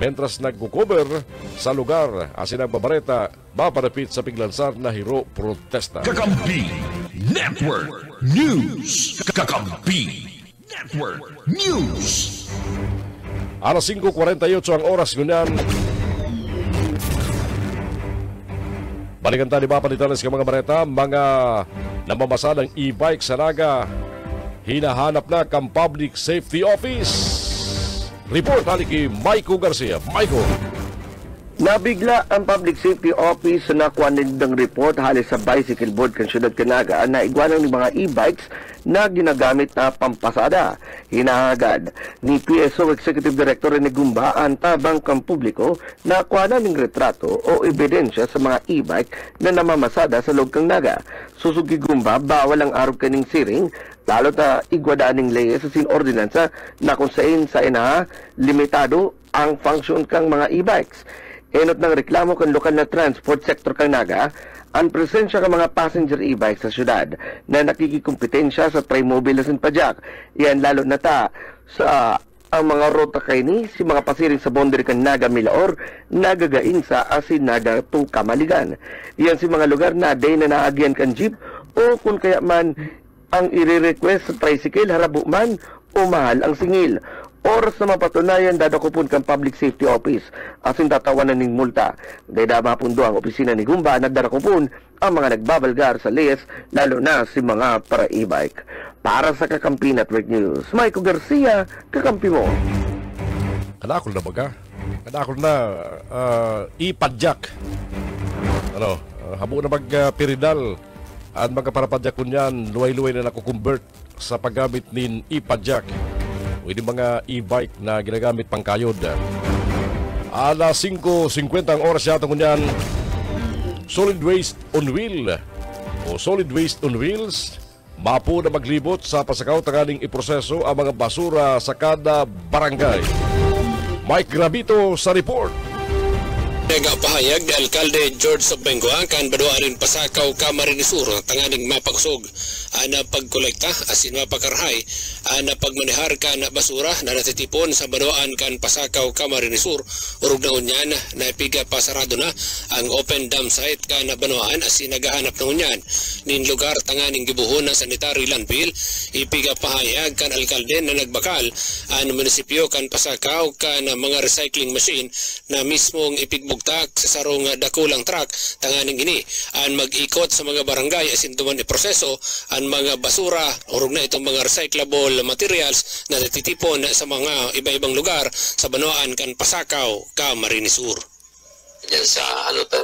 mentras nagkukover sa lugar asin nagbabareta maparapit sa piglansar na hero protesta. Kakampi Network News. Kakampi Network News. Alas 5:48 ang oras ngunyan. Balikan tayo ba panitalas ka mga bareta, mga namamasalang e-bike sa Naga, hinahanap na kang Public Safety Office. Report haliki Maiko Garcia. Maiko. Nabigla ang Public Safety Office na kuwanin ng report halis sa Bicycle Board kan Syudad Canaga na igwanang ng mga e-bikes na ginagamit na pampasada. Hinahagad ni PSO Executive Director Rene Gumba ang tabang kang publiko na kuwanan ng retrato o ebidensya sa mga e-bike na namamasada sa loob kang Naga. Susugi Gumba, bawal ang arog kaning siring, lalo na igwadaan ng leyes sa sinordinansa na kung saan sa ina limitado ang function kang mga e-bikes. Enot ng reklamo kan lokal na transport sector kang Naga, ang presensya ng mga passenger e-bikes sa syudad na nakikikumpetensya sa Trimobile na Pajak. Yan lalo na sa ang mga rota kay ni si mga pasiring sa boundary kan Naga Milaor nagagaing sa asin Naga to Kamaligan. Yan si mga lugar na day na naagyan kan jeep o kung kaya man ang i-request sa tricycle harabo man o mahal ang singil. Oras na mapatunayan dadakupon kang public safety office asin tatawanan ning multa. Dahil mapundo ang opisina ni Gumba nagdarakupon ang mga nagbabalgar sa lihis lalo na si mga para e-bike. Para sa Kakampi Network News, Michael Garcia, Kakampi mo. Kadakol na baga? Kadakol na ipadyak. Habo na magpiridal at mga parapadyak ko niyan, luway-luway na nakukonvert sa paggamit ni ipadyak. O yung mga e-bike na ginagamit pang kayod. Alas 5:50 ang oras yata ko niyan, solid waste on wheel o solid waste on wheels. Mapo na maglibot sa pasakaw tanganing iproseso ang mga basura sa kada barangay. Mike Gravito sa report. Nagapahayag ni Alkalde George Bengua kan baduarin pasakaw Camarines Sur tanganing mapagsog ana pagkolekta asin mapakarhay ana pagmanehar kan basura na natitipon sa baduan kan pasakaw Camarines Sur urog na unyan na ipiga pasarado na ang open dam site kan banuan asin nagahanap na unyan nin lugar tanganing gibuhon na sanitary landfill. Ipiga pahayag kan alkalde na nagbakal ang munisipyo kan pasakaw kan mga recycling machine na mismong ipigbog sa sarong dakulang truck tanganing ini ang mag-ikot sa mga barangay asin tuman iproseso ang mga basura urog na itong mga recyclable materials na natitipon sa mga iba-ibang lugar sa banuan kan Pasakaw, Camarines Sur. Diyan sa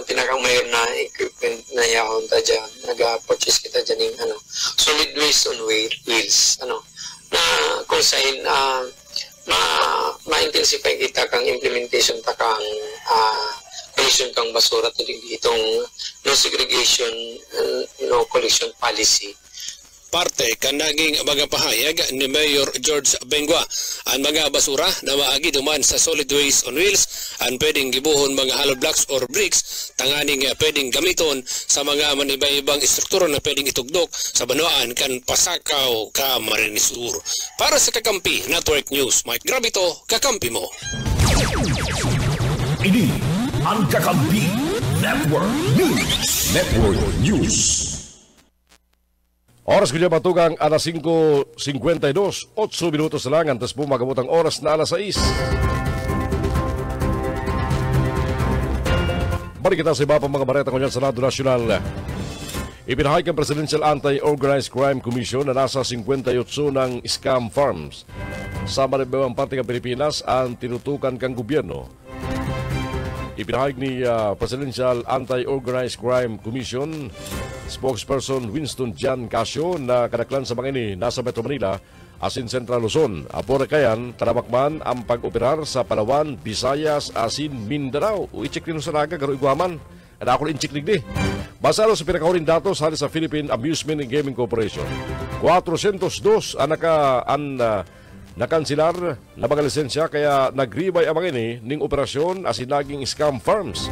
pinakang mayor na equipment na yahon ta dyan, nag-purchase kita dyan yung solid waste on wheels na kung saan ma-intensify kita kang implementation ta kang collection kang basura to itong no segregation no collection policy. Parte kan naging mga pahayag ni Mayor George Bengua ang mga basura na maagi duman sa solid waste on wheels ang pwedeng gibuhon mga hollow blocks or bricks tanganing pwedeng gamiton sa mga maniba-ibang istruktura na pwedeng itugdok sa banuan kan Pasakaw, Camarines Sur. Para sa Kakampi Network News, Mike Gravito, Kakampi mo. Ini ang Kakampi Network News. Network News. Oras ko niya matugang alas 5:52, 8 minutos lang, antes po magabot ang oras na alas 6. Balik kita sa iba pang mga bareta kunyan sa Senado Nacional. Ipinahayag ang Presidential Anti-Organized Crime Commission na nasa 58 ng scam farms sa maribawang parte ng Pilipinas ang tinutukan kang gobyerno. Ipinahayag ni Presidential Anti-Organized Crime Commission spokesperson Winston Jan Casio na kadaklan sa mga ini nasa Metro Manila asin Central Luzon. Apor kayan, taramakman ang pag-operar sa Palawan, Visayas, asin Mindanao. Uichik din sa naga, garo iguaman. Ada ako inchik digdi. Basalo sa pinakahuling datos hali sa Philippine Amusement and Gaming Corporation. 402 ang nakansilar na mga lisensya kaya nagribay ang mga ini ning operasyon asin naging scam farms.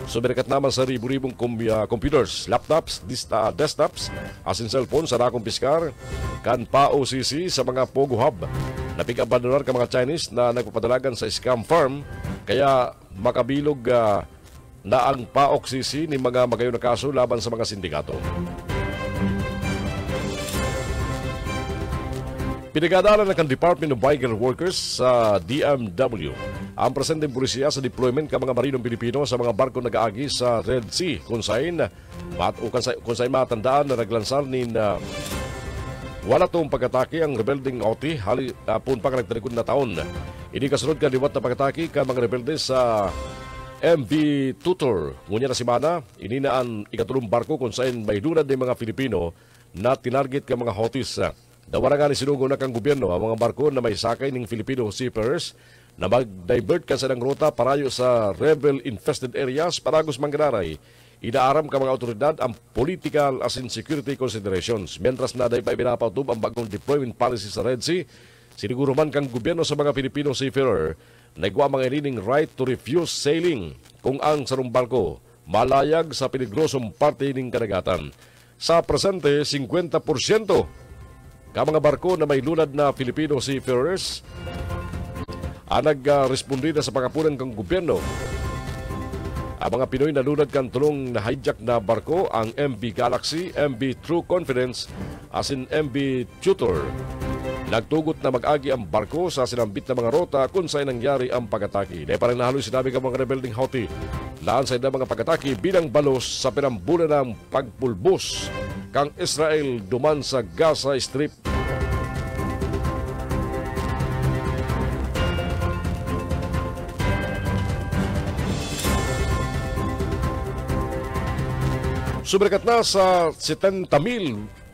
So berikat naman sa ribu-ribong computers, laptops, desktops, asin cellphone sa nakong piskar, kan pa-OCC sa mga Pogo Hub. Napig-abandonar ka mga Chinese na nagpapadalagan sa scam farm, kaya makabilog na ang pa-OCC ni mga magayon na kaso laban sa mga sindikato. Pinagadalan ng Department of Migrant Workers sa DMW ang presenteng pulisya sa deployment ng mga marinong Pilipino sa mga barko nag-aagi sa Red Sea kung saan matandaan na naglansar nin wala tong pagkatake ang rebelding Houthi hapon pa nagtalikod na taon. Ini kasunod ka liwat na pagkatake ka mga rebelde sa MV Tutor. Ngunya na simana, ini na ang ikatulong barko kung saan may lunad ng mga Filipino na tinarget ka mga Houthis. Dawara nga ni sinugo na kang gobyerno ang mga barko na may sakay ng Filipino seafarers na mag-divert ka sa ng ruta parayo sa rebel-infested areas para Agos Mangganaray. Inaaram ka mga otoridad ang political as in security considerations. Mientras na dahi pa ibinapatub ang bagong deployment policy sa Red Sea, siniguro man kang gobyerno sa mga Filipino seafarer na igwa mga ilining right to refuse sailing kung ang sarong barko malayag sa peligrosong parte ng karagatan. Sa presente, 50% ka mga barko na may lunad na Filipino seafarers ang nag-respondi na sa pangapunan ng gobyerno Ang mga Pinoy nalunad kan tulong na hijack na barko ang MV Galaxy, MV True Confidence, asin MV Tutor. Nagtugot na mag-agi ang barko sa sinambit na mga rota kung saan nangyari ang pag-atake. Dahil parang nahaloy sinabi ka mga rebelding Houthi. Laan sa mga pag-atake bilang balos sa pinambulan ng pagpulbos kang Israel duman sa Gaza Strip. Suberkat na sa 70,498,197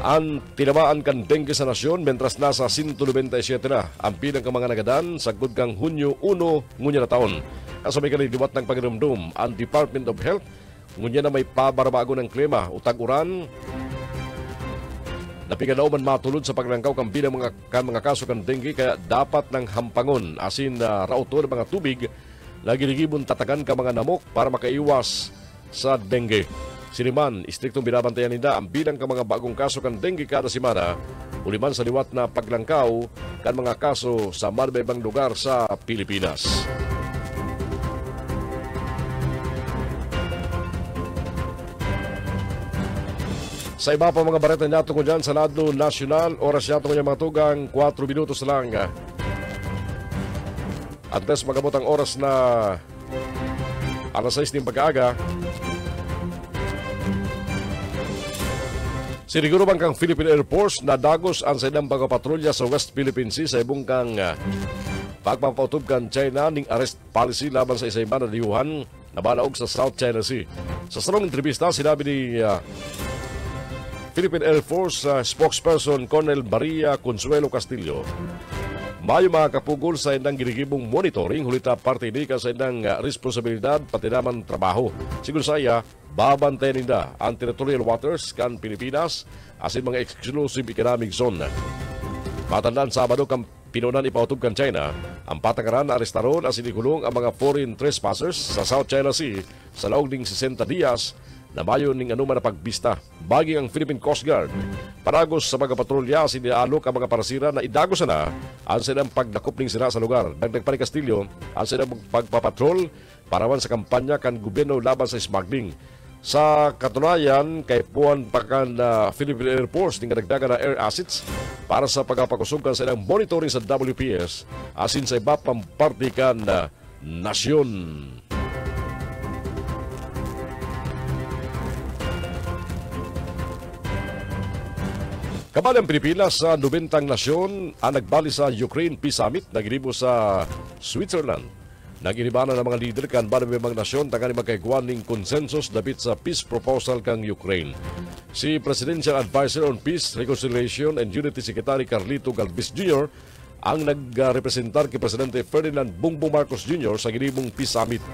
ang tinamaan kan dengue sa nasyon, mentras nasa 197 na ang pinang mga nagadan sa kang Hunyo 1 ngunya na taon. Kasabay ka liwat ng pagirumdum ang Department of Health ngunya na may pabarbago ng klima, utag-uran, napiganaw man matulod sa paglangkaw kang bilang mga kaso kan dengue, kaya dapat ng hampangon asin rauto ng mga tubig na ginigibon tatagan ka mga namok para makaiwas sa dengue. Siniman, istriktong binabantayan nila ang bilang ka mga bagong kaso kan dengue kada semana, uliman sa liwat na paglangkaw kan mga kaso sa malbebang lugar sa Pilipinas. Sa iba pa mga bareta nato ko dyan sa lado nasyonal, oras nato ko niya mga tugang 4 minutos lang. Antes magabot ang oras na alas 6 ng pag-aaga. Siniguro bang kang Philippine Air Force na dagos ang saydang pagpapatrolya sa West Philippine Sea sa ibong kang pagpapautob kan China ning arrest policy laban sa isa-iba na diyuhan na balaog sa South China Sea. Sa sarong entrevista, sinabi ni Philippine Air Force spokesperson Colonel Maria Consuelo Castillo, mayo mga kapugol sa indang ginigibong monitoring, hulita parte ni ka sa indang responsibilidad pati naman trabaho. Siguro saya, babantay ninda ang territorial waters kan Pilipinas asin mga exclusive economic zone. Matandaan Sabado kang pinunan ipautob kan China, ang patakaran na arestaron asin ikulong ang mga foreign trespassers sa South China Sea sa laog ning 60 dias na mayo ning anuman na pagbista. Bagi ang Philippine Coast Guard paragos sa mga patrolya sinialok ang mga parasira na idagos na ang silang pagdakop ning sira sa lugar. Dagdag pa ni Castillo ang silang pagpapatrol parawan sa kampanya kan gobyerno laban sa smuggling. Sa katunayan, kay puan pa kan Philippine Air Force ning kadagdagan na air assets para sa pagpapakusog kan silang monitoring sa WPS asin sa iba pang parte kan nasyon. Kabalang Pilipinas sa 90 nasyon ang nagbali sa Ukraine Peace Summit na ginibo sa Switzerland. Naginibanan ng mga lider kan mga nasyon tangani magkaiguan ning consensus dapit sa peace proposal kang Ukraine. Si Presidential Advisor on Peace, Reconciliation and Unity Secretary Carlito Galvez Jr. ang nagrepresentar kay Presidente Ferdinand Bongbong Marcos Jr. sa ginibong Peace Summit.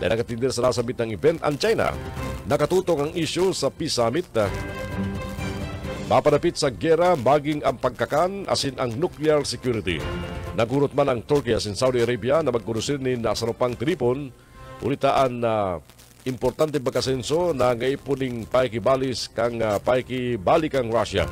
Dahil nakatindir sa nasabit ng event ang China, nakatutok ang issue sa Peace Summit mapadapit sa gera, maging ang pagkakan asin ang nuclear security. Nagurot man ang Turkey asin Saudi Arabia na magkurusin ni nasarupang Tripon, ulitaan na importante magkasenso na ngaipuning paikibalik kang Russia.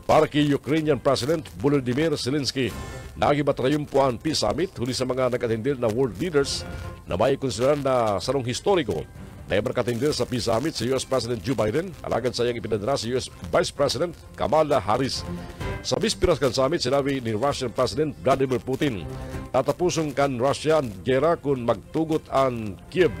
Para kay Ukrainian President Volodymyr Zelensky, nagibatrayong po ang Peace Summit huli sa mga nag-attendir na world leaders na may konsideran na sarong historiko. Never katindir sa Peace Summit si US President Joe Biden, alagad sa iyang ipinadala si US Vice President Kamala Harris. Sa bispiras kan summit, sinabi ni Russian President Vladimir Putin, tatapusong kan Russia ang gera kung magtugot ang Kiev.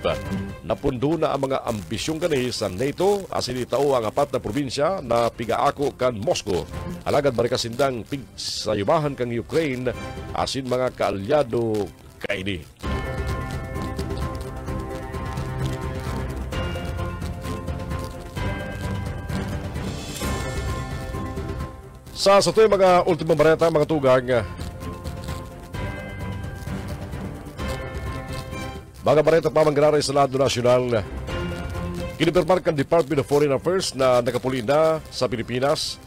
Napundo na ang mga ambisyong kani sa NATO asin itao ang 4 na probinsya na pigaako kan Moscow. Alagad barikasindang pigsayumahan kang Ukraine asin mga kaalyado kaini. Sa tuwing mga ultimong bareta, mga tugang, mga bareta pa manggaray sa lado nasyonal, kinipirmar kan Department of Foreign Affairs na nakapuli na sa Pilipinas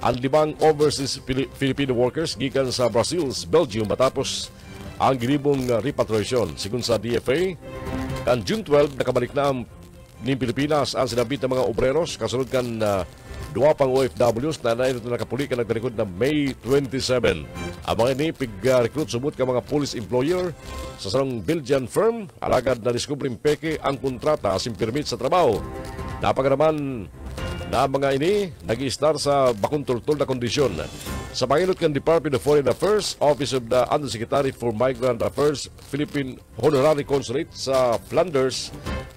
ang 5 overseas Filipino workers gikan sa Brazil, Belgium matapos ang ginibong repatriation. Sigun sa DFA, kan June 12 nakabalik na ang Pilipinas ang sinabit ng mga obreros kasunod kan Dua pang OFWs na nakapuli ka nagtalikod na May 27. Ang mga ini pig-recruit subot ka mga police employer sa sarong Belgian firm, alagad na diskubring peke ang kontrata asin permit sa trabaho. Napagaraman na mga ini nag-i-star sa bakuntultol na kondisyon. Sa pangilot kan Department of Foreign Affairs, Office of the Undersecretary for Migrant Affairs, Philippine Honorary Consulate sa Flanders,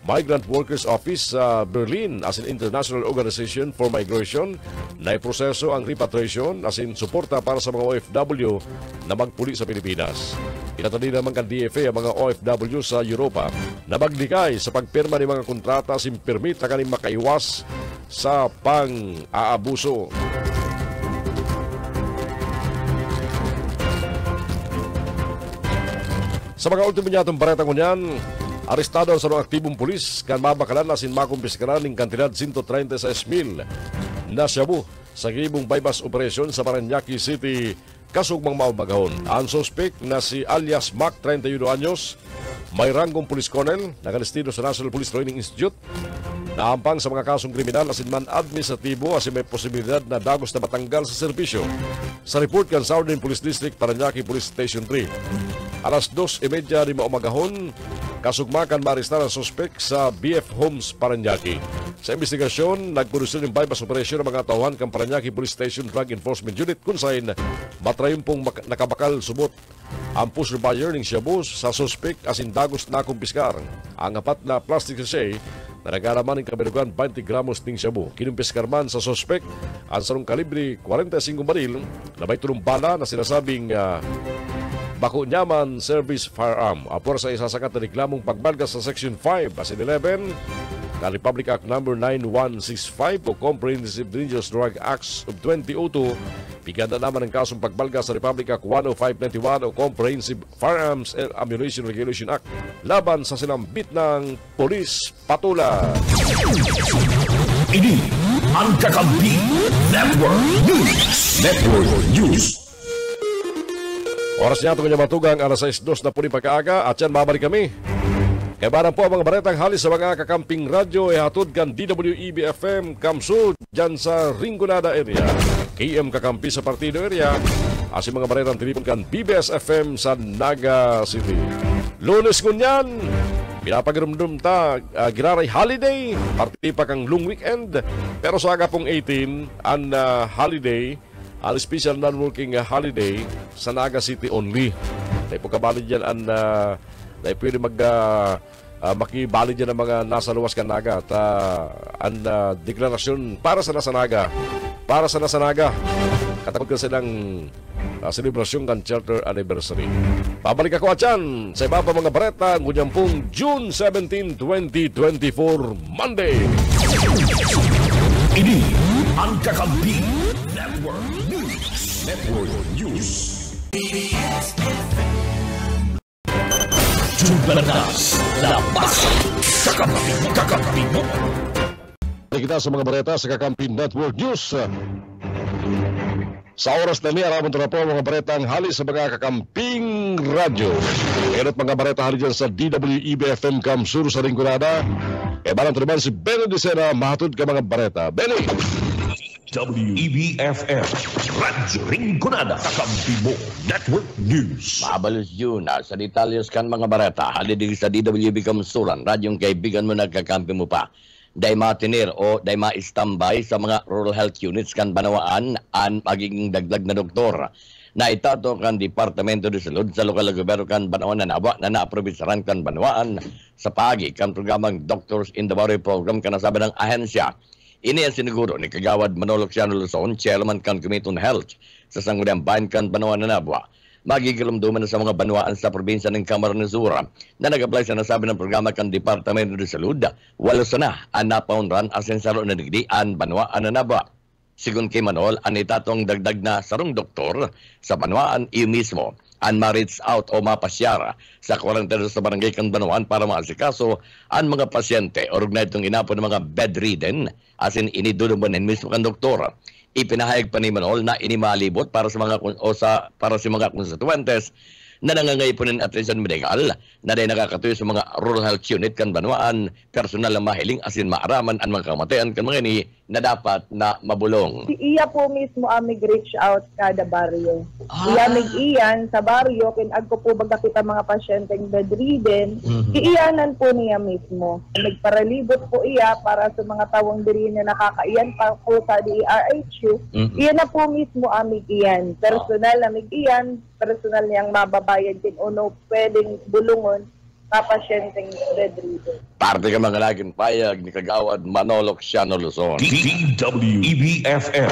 Migrant Workers Office sa Berlin as an international organization for migration, na iproseso ang repatriation as in suporta para sa mga OFW na magpuli sa Pilipinas. Itatali naman kan DFA ang mga OFW sa Europa na maglikay sa pagpirma ng mga kontrata as in permit na kaning makaiwas sa pang-aabuso. Sa mga ultimo niya itong baretang kunyan, arestado ang sarong aktibong pulis kan mabakalan na sinmakumpiskaran ng kantidad 136,000 na shabu sa gibong bypass operation sa Parañaque City, kasugmang maumagahon. Ang suspect na si alias Mac, 31 anyos, may ranggong police colonel, nakalistido sa National Police Training Institute, naampang sa mga kasong kriminal asinman administratibo asin may posibilidad na dagos na matanggal sa serbisyo. Sa report kan Southern Police District, Parañaque Police Station 3. Alas 2:30 di maumagahon, kasugmakan maarestar ang suspect sa BF Homes, Parañaque. Sa investigasyon, nagpurusil ng bypass operation ng mga tauhan ng Parañaque Police Station Drug Enforcement Unit kung saan matrayong pong nakabakal subot ang pusher buyer ng shabu sa suspect asin dagos na kumpiskar. Ang apat na plastic sachet na nagaraman ng kabirugan 20 gramos ng shabu. Kinumpiskar man sa suspect ang sarong kalibre 45 baril na may tulong bala na sinasabing bako nyaman service firearm. Apor sa isasakat na reklamong pagbalgas sa Section 5 asin 11 na Republic Act No. 9165 o Comprehensive Dangerous Drug Acts of 2002. Bigyan na naman ang kasong pagbalgas sa Republic Act 10591 o Comprehensive Firearms and Ammunition Regulation Act laban sa sinambit ng Police Patula. Ini ang Kakampi Network News. Network News. Oras niya itong matugang alas 6:02 na po ni pagkaaga at yan mabalik kami. Kaya barang po ang mga baretang halis sa mga kakamping radyo ay hatod kan DWEB-FM Kamsud dyan sa Rinconada area, KM Kakampi sa Partido area, asin mga baretang tinipon kan BBS-FM sa Naga City. Lunes ngunyan, pinapagirumdum ta giraray holiday, parti pa kang long weekend, pero sa aga pong 18 ang holiday, ang special non-working holiday sa Naga City only. Dahil po kabalid dyan ang dahil pwede makibalid dyan ang mga nasa luwas ka Naga at ang deklarasyon para sa nasa Naga. Para sa nasa Naga. Katakot ka silang selebrasyon kan Charter Anniversary. Pabalik ako at yan sa iba pa mga bareta ngunyan pong June 17, 2024, Monday. Ini ang Kakampi Network News. Network News. Jumlanas, labas, Kakampi mo. Kita sa mga bareta sa Kakampi Network News. Sa oras na niya, aramon na po mga baretang halis sa mga kakamping radyo. Ngayon mga bareta halis dyan sa DWEB-FM Kamsur sa Rinconada. E balang trabahan si Benny Dicena, mahatod ka mga bareta. Benny! WEB-FM Radyo Rinconada, Kakampi mo Network News. Mabalos yun, sa detalyos kan mga bareta, halidig sa DWB Kamsuran, radyong kaibigan mo nagkakampi mo pa. Day matinir o day ma-istambay sa mga rural health units kan Banawaan ang magiging dagdag na doktor na itato kan Departamento de Salud sa lokal na gobyerno kan Banawaan na nawa na naaprobisaran kan Banawaan sa pagi kan programang Doctors in the Body Program kan nasabi ng ahensya. Ini ang siniguro ni Kagawad Manolo Xiano Luzon, Chairman kan Committee on Health sa Sangguniang Bayan kan Banawaan na nawa. Magigilamduman na sa mga banwaan sa probinsya ng Camarines Sur na nag-apply sa nasabi ng programa kan Departamento de Salud, walo sana ang napaunran asin saro na digdian banwaan na naba. Sigun kay Manol, ang itatong dagdag na sarong doktor sa banwaan iyo mismo ang ma-reach out o mapasyara sa quarantine sa barangay kan Banwaan para maasikaso ang mga pasyente o na itong inapo ng mga bedridden asin inidulumanin mismo kan doktor. Ipinahayag pa ni Manol na inimalibot para sa mga konstituentes na nangangaipunin atensyon medikal na dahil nakakatuyo sa mga rural health unit kan Banwaan, personal na mahiling asin maaraman ang mga kamatayan kan mga ini na dapat na mabulong. Si iya po mismo amig reach out kada baryo. Iyamig iyan sa baryo, kinag ko po baga kita mga pasyenteng bedridden, iiyanan po niya mismo. Nagparalibot po iya para sa mga tawang diri na nakakaiyan pa po sa DRHU. Iyan na po mismo amig iyan. Personal amig iyan, personal niyang mababayad din o no pwedeng bulungon sa pasyenteng bedridden. Parte ka mga laging payag ni Kagawad Manolo Xiano Luzon. DWEBFM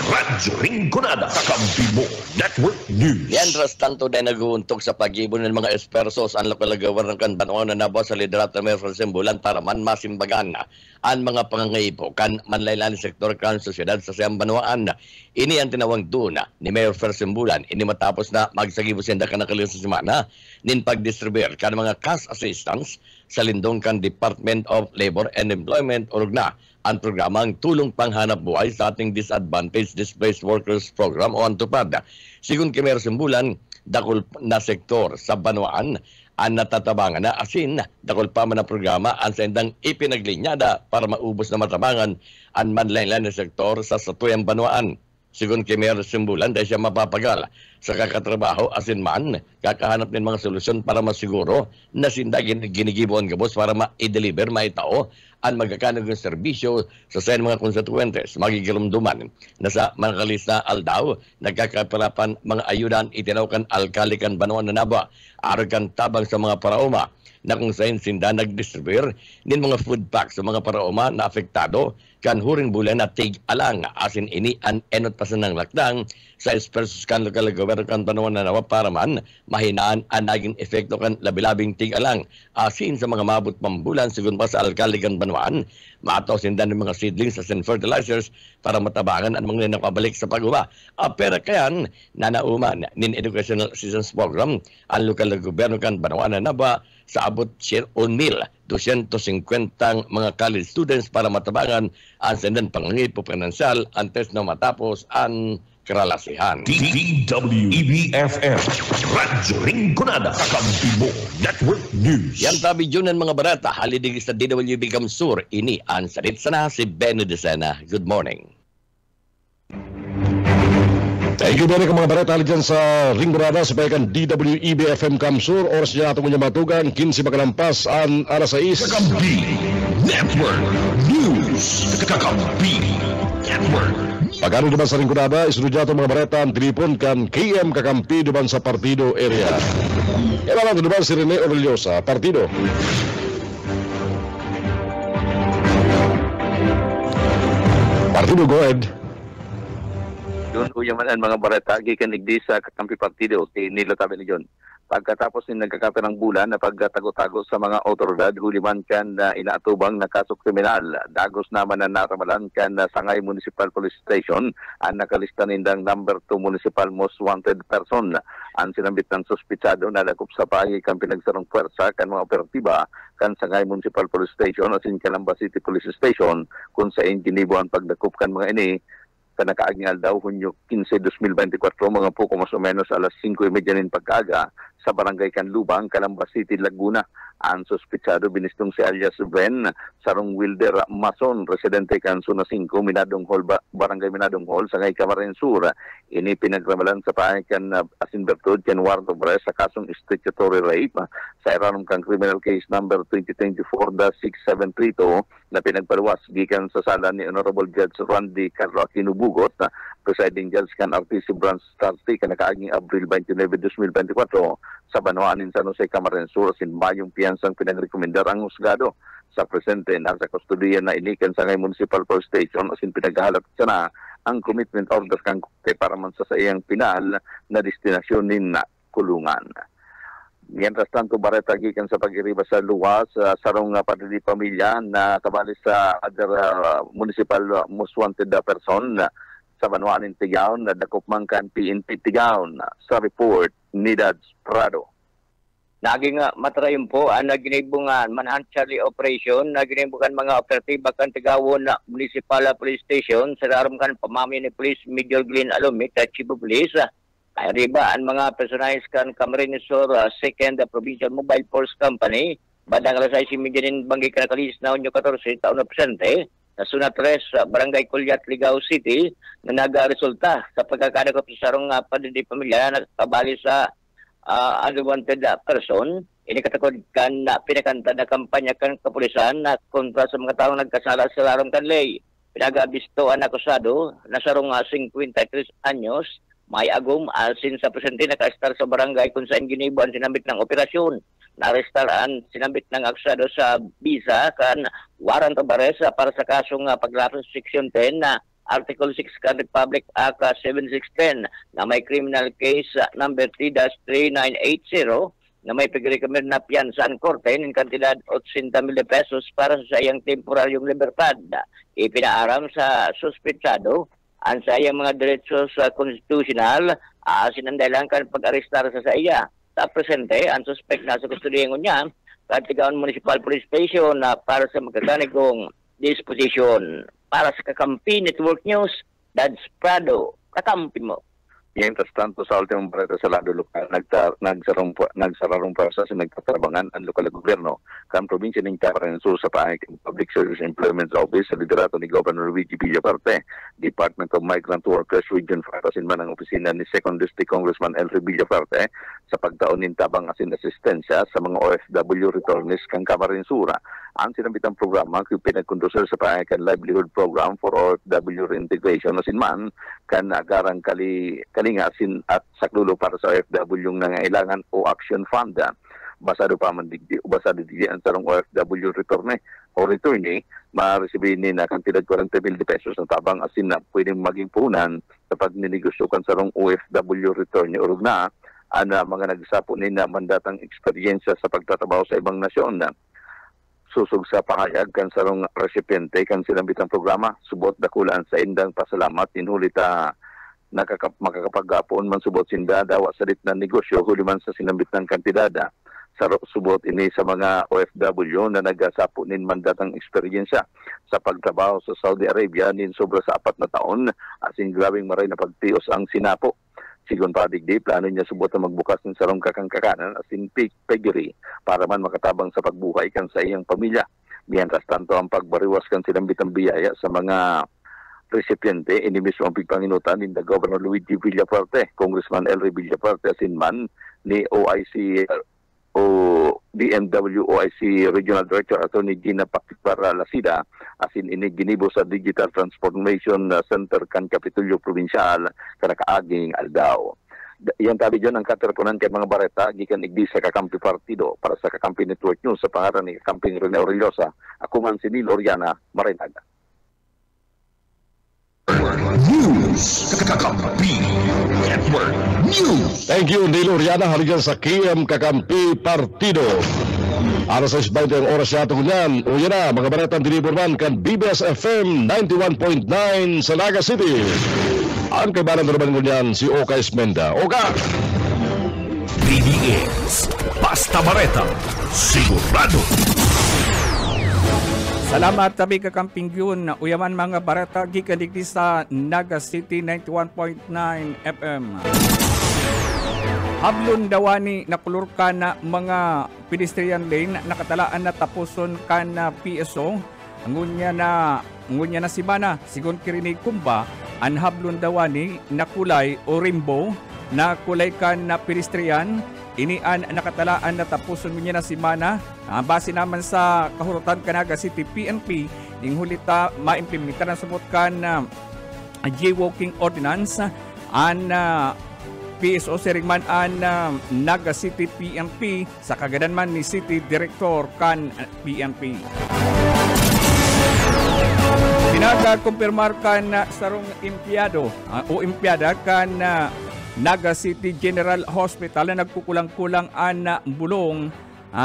Radyo Rinconada Kakampi Network News. Mientras tanto din nag-uuntog sa pag-ibon ng mga espersos ang lokal na gobyerno kan Banao na nabo sa liderato ng Mayor Simbulan para man masimbagan ang mga pangangaipo kan manlaylan sektor kan sosyedad sa siyang Banaoan. Ini ang tinawag doon ni Mayor Simbulan. Ini matapos na magsagibusinda ka na kaling sa semana nin pag-distribute kan mga cash assistance sa lindong kan Department of Labor and Employment o RUGNA ang programang Tulong Panghanap Buhay sa ating Disadvantaged Displaced Workers Program o ANTUPAD. Sigun kay Mayor Simbulan, dakol na sektor sa Banaoan ang natatabangan na asin dakol pa man na programa ang sendang ipinaglinyada para maubos na matabangan ang manlaylan na sektor sa satuyang Banaoan. Sigun kay Mayor Simbulan, dahil siya mapapagal sa kakatrabaho asin man, kakahanap ng mga solusyon para masiguro na sindagin ginigibuan gabos para ma-deliver, maitao, ang magkakanag ng serbisyo sa sayan mga konstituentes, magigilumduman na sa mga kalista aldaw, nagkakaparapan mga ayudan itinawkan alkalikan Banaoan na naba, aragan tabang sa mga paraoma, na kung saan sinda nag-distribute nin mga food packs sa mga paraoma na apektado kan huring bulan na tig-alang asin ini an enot pasan ng lakdang sa espersos kan lokal gobyerno kan Banaoan na nawa para man mahinaan ang naging efekto kan labilabing tig-alang asin sa mga mabot pambulan sigun pa sa alkalde kan Banaoan maataw sinda ng mga seedlings and fertilizers para matabangan ang mga nakabalik sa pag-uba. Pero kayan nanauman nin Educational Assistance Program ang lokal gobyerno kan Banaoan na nawa sa abot 1,250 mga college students para matabangan ang sendan pangangipo pinansyal antes na matapos ang karalasihan. DWEBFM Radyo Rinconada Kakampi Network News. Yan tabi yun ng mga barata halidig sa DWB Kamsur. Ini ang salit sana si Benny Decena. Good morning. Thank you very mga bareta dyan sa Rinconada sa bayan DWEB-FM Kamsur. Oras niya atong matugan 15 makalampas ang alas 6. Kakampi Network News. Kakampi Network. Pagano naman sa Rinconada, isunod niya itong mga bareta ang telepon kan KM Kakampi naman sa Partido area. Kaya lang naman si Rene Aurelio sa Partido. Partido, go ahead. Doon uyaman ang mga barata, gikan igdi sa Kakampi Partido, nilo tabi ni John. Pagkatapos ni nagkakape ng bulan na pagtago-tago sa mga otoridad, huliman kan na inaatubang na kaso kriminal. Dagos naman na naramalan kan na Sangay Municipal Police Station ang nakalista nindang number 2 Municipal Most Wanted Person. Ang sinambit ng suspitsado na lakop sa pagi kan pinagsarong puwersa kan mga operatiba kan Sangay Municipal Police Station o sin Calamba City Police Station kung sa ginibo ang pagdakop kan mga ini sa nakaagingal daw Hunyo 15, 2024, mga po mas o menos alas 5:30 nin pagkaga sa barangay Canlubang, Calamba City, Laguna. Ang suspitsado binistong si alias Ben Sarong Wilder Mason, residente kan Zona 5, Minadong Hall, Barangay Minadong Hall, Sangay Camarines Sur. Ini pinagramalan sa pahay kan asinbertud kan Wardo Bres sa kasong statutory rape sa iranong kang criminal case number 2024-6732 na pinagpaluwas gikan sa sala ni Honorable Judge Randy Carlo Aquino Bugot, presiding judge kan RTC Branch 30 kan nakaaging Abril 29, 2024 sa Banaoan in San Jose, Camarines Sur, sin mayong piyansang pinagrekomendar ang husgado sa presente nasa kustodiya na inikan sa Sangay Municipal Police Station asin pinaghahalap siya na ang commitment order kang para man sa iyang pinal na destinasyon nin kulungan. Mientras tanto, bareta gikan sa pag-iriba sa luwas, sarong padili pamilya na tabali sa other municipal most wanted person sa Banaoan in Tigaon na dakop man kan PNP Tigaon sa report ni Dads Prado. Naging matrayon po ang naginibungan manhuntary operation na ginibukan mga operatiba kan Tigawon na Municipal Police Station sa daram kan pamami ni Police Major Glenn Alomit at Chief of Police. Kaya riba ang mga personalis kan Camarines Sur 2nd Provincial Mobile Force Company badang alas 6:30 banggi kan kalis na Hunyo 14 taon na presente sa Zona 3 sa Barangay Culyat, Ligao City na nagaresulta sa pagkakadakop sa sarong padidi pamilya na kabali sa unwanted person. Inikatakod kan na pinakanta na kampanya kan kapulisan na kontra sa mga taong nagkasala sa larong kanlay. Pinagabisto ang akusado na sarong 53 anyos, may agum asin sa presente naka-estar sa barangay kung saan ginibo ang sinambit ng operasyon. Na-arrestar ang sinambit ng akusado sa visa kan warrant of arrest para sa kasong paglapos Section 10 na Article 6 kan Republic Act 7610 na may criminal case number 3-3980 na may pagrecommend na piyansa ang korte ng kantidad 80,000 pesos para sa sayang temporaryong libertad. Ipinaaram sa suspetsado ang sayang mga diretso sa constitutional sinandailan kan pag-arestar sa saya. Sa presente, ang suspect na sa kustodiyan niya Katigaon Municipal Police Station para sa magkakanigong disposition. Para sa Kakampi Network News, Dads Prado, kakampi mo. Mientras tanto, sa ultimong bareta sa lado lokal, nagsararong pwersa sa nagtatrabangan ang lokal na gobyerno kan probinsya ng Camarines Sur sa pahayagang Public Service Employment Office sa liderato ni Governor Luigi Villaparte, Department of Migrant Workers Region 5 asin man ang opisina ni 2nd District Congressman Elry Villaparte sa pagtaon ng tabang asin asistensya sa mga OFW returnees kang Camarines Sur. Ang sinambitang programa kung pinagkondusir sa pahayagang Livelihood Program for OFW Reintegration asin man kan agarang kalinga asin at saklulo para sa OFW yung nangailangan o Action Fund. Basado pa man digdi ang sarong OFW returnee ma-resibihin na kantidad 40,000 pesos na tabang asin na pwedeng maging punan sa pagninegosyo kan sarong OFW returnee urog na mga nagsapo ni na mandatang eksperyensya sa pagtatrabaho sa ibang nasyon na susog sa pahayag kan sarong recipiente kan sinambitang programa subot dakulaan sa indang pasalamat inulita makakapagapon man subot sinda dawa salit na negosyo huli man sa sinambit ng kantidada sa subot ini sa mga OFW na nagasapo nin mandatang eksperyensya sa pagtrabaho sa Saudi Arabia nin sobra sa 4 na taon asin grabing maray na pagtios ang sinapo. Sigon pa digdi, plano niya subot na magbukas ng sarong kakangkakanan asin piggery para man makatabang sa pagbuhay kan sa iyang pamilya. Mientras tanto ang pagbariwas kan sinambitang biyaya sa mga recipiente, ini mismo ang pigpanginutan ni Governor Luigi Villaparte, Congressman Elry Villaparte asin man ni OIC o DMW OIC Regional Director Attorney Gina Pacipara Lasida asin ini ginibo sa Digital Transformation Center kan Kapitulyo Provincial kanakaaging Aldao. Yan tabi dyan ang katerponan kay mga bareta gikan igdi sa Kakampi Partido para sa Kakampi Network News sa pangalan ni Kamping Rene Orellosa. Ako man si Neil Oriana, Marinaga. News. Kakampi Network News. Thank you, Neil Oriana. Haligan sa KM Kakampi Partido. Alas 6:20 ang oras natin kunyan. O yan na, mga baretang diniburman kan BBS FM 91.9 sa Naga City. Ang kaibalan na naman kunyan si Oka Esmenda. Oka! BBS. Basta Bareta. Sigurado. Salamat tabi kakamping yun. Uyaman mga barata gikaligdi sa Naga City 91.9 FM. Hablon dawani nakulur ka na mga pedestrian lane nakatalaan na tapuson ka na PSO. Ngunya na si Mana sigon kirinig kumba an hablon dawani na kulay o rainbow na kulay ka na pedestrian inian nakatalaan na tapuson niya na si Mana. Base naman sa kahurutan Naga City PNP, ning hulita maimplementa na subot kan jaywalking ordinance an PSO Serigman an Naga City PNP sa kagadan man ni City Director kan PNP. Pinagakumpirmar kan sarong empleyado o empleyada kan Naga City General Hospital na nagkukulang-kulang an bulong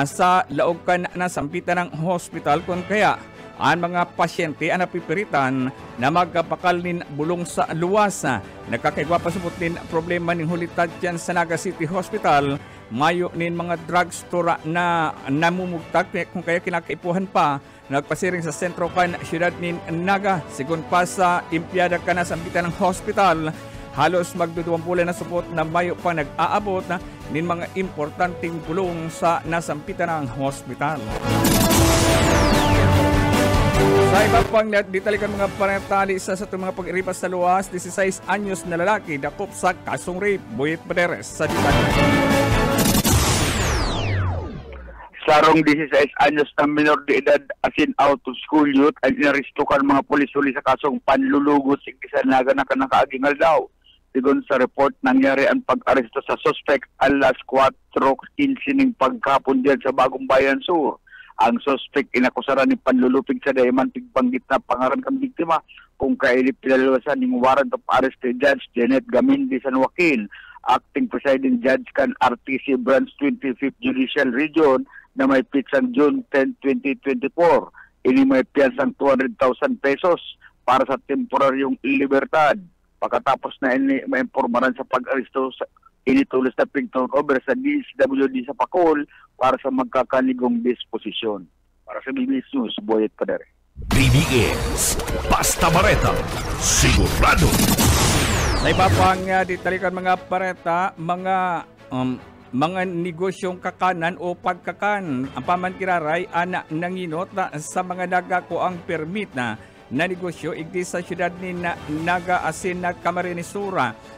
sa laog kan na sampitan ng hospital kung kaya ang mga pasyente ang napipiritan na magkapakal nin bulong sa luwas. Nagkakaigwa pa subot nin problema nin hulitad dyan sa Naga City Hospital. Mayo nin mga drugstore na namumugtag kung kaya kinakaipuhan pa. Nagpasiring sa sentro kan siyudad nin Naga. Sigun pa sa empleyada ka na sampitan ng hospital. Halos magduduwang na supot na mayo pa nag-aabot na nin mga importanteng bulong sa nasampitan ng hospital. Sa iba pang ditalikan mga panatali sa itong mga pag-iripas sa luwas, 16 anyos na lalaki dakop sa kasong rape. Boyet Paderes sa detalye. Sarong 16 anyos na minor de edad asin out of school youth ay inaristukan mga pulis uli sa kasong panlulugos sa naga na kanakaagingal daw. Sigon sa report, nangyari ang pag-aresto sa suspect alas 4:15 ng pagkapon diyan sa Bagong Bayan Sur. Ang suspect inakusaran ni panlulupig sa Dayman tigbanggit na pangaran kang biktima kung kailip pinalawasan ng warrant of arrest ni Judge Janet Gamindi San Joaquin, acting presiding judge kan RTC Branch 25th Judicial Region na may pitsang June 10, 2024. Ini may piyansang 200,000 pesos para sa temporaryong libertad. Pagkatapos na ini maimpormaran sa pag-aresto sa initulos na ping-turnover sa DSWD sa Pacol para sa magkakanigong disposisyon. Para sa BBS News, Boyet Padere. BBS, Basta Bareta, sigurado. Sa iba pang ditalikan mga pareta, mga negosyong kakanan o pagkakan ang pamankiraray anak nanginot sa mga nagako ang permit na negosyo igdi sa syudad ni Naga asin na Camarines Sur.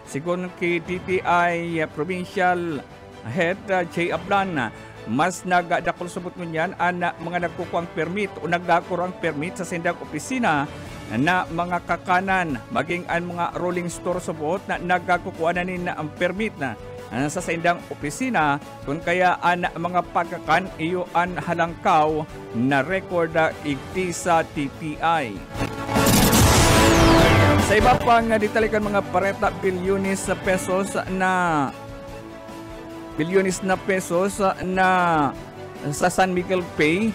Sigon kay DTI Provincial Head J. Ablan, mas nagadakol subot ngunyan ang mga nagkukuang permit o nagdakurang permit sa sindang opisina na mga kakanan maging ang mga rolling store subot na nagkukuha na nila ang permit na sa sindang opisina kung kaya ang mga pagkakan iyo ang halangkaw na record igdi sa TTI. Sa iba pang ditalikan mga pareta, bilyones na pesos na sa San Miguel Bay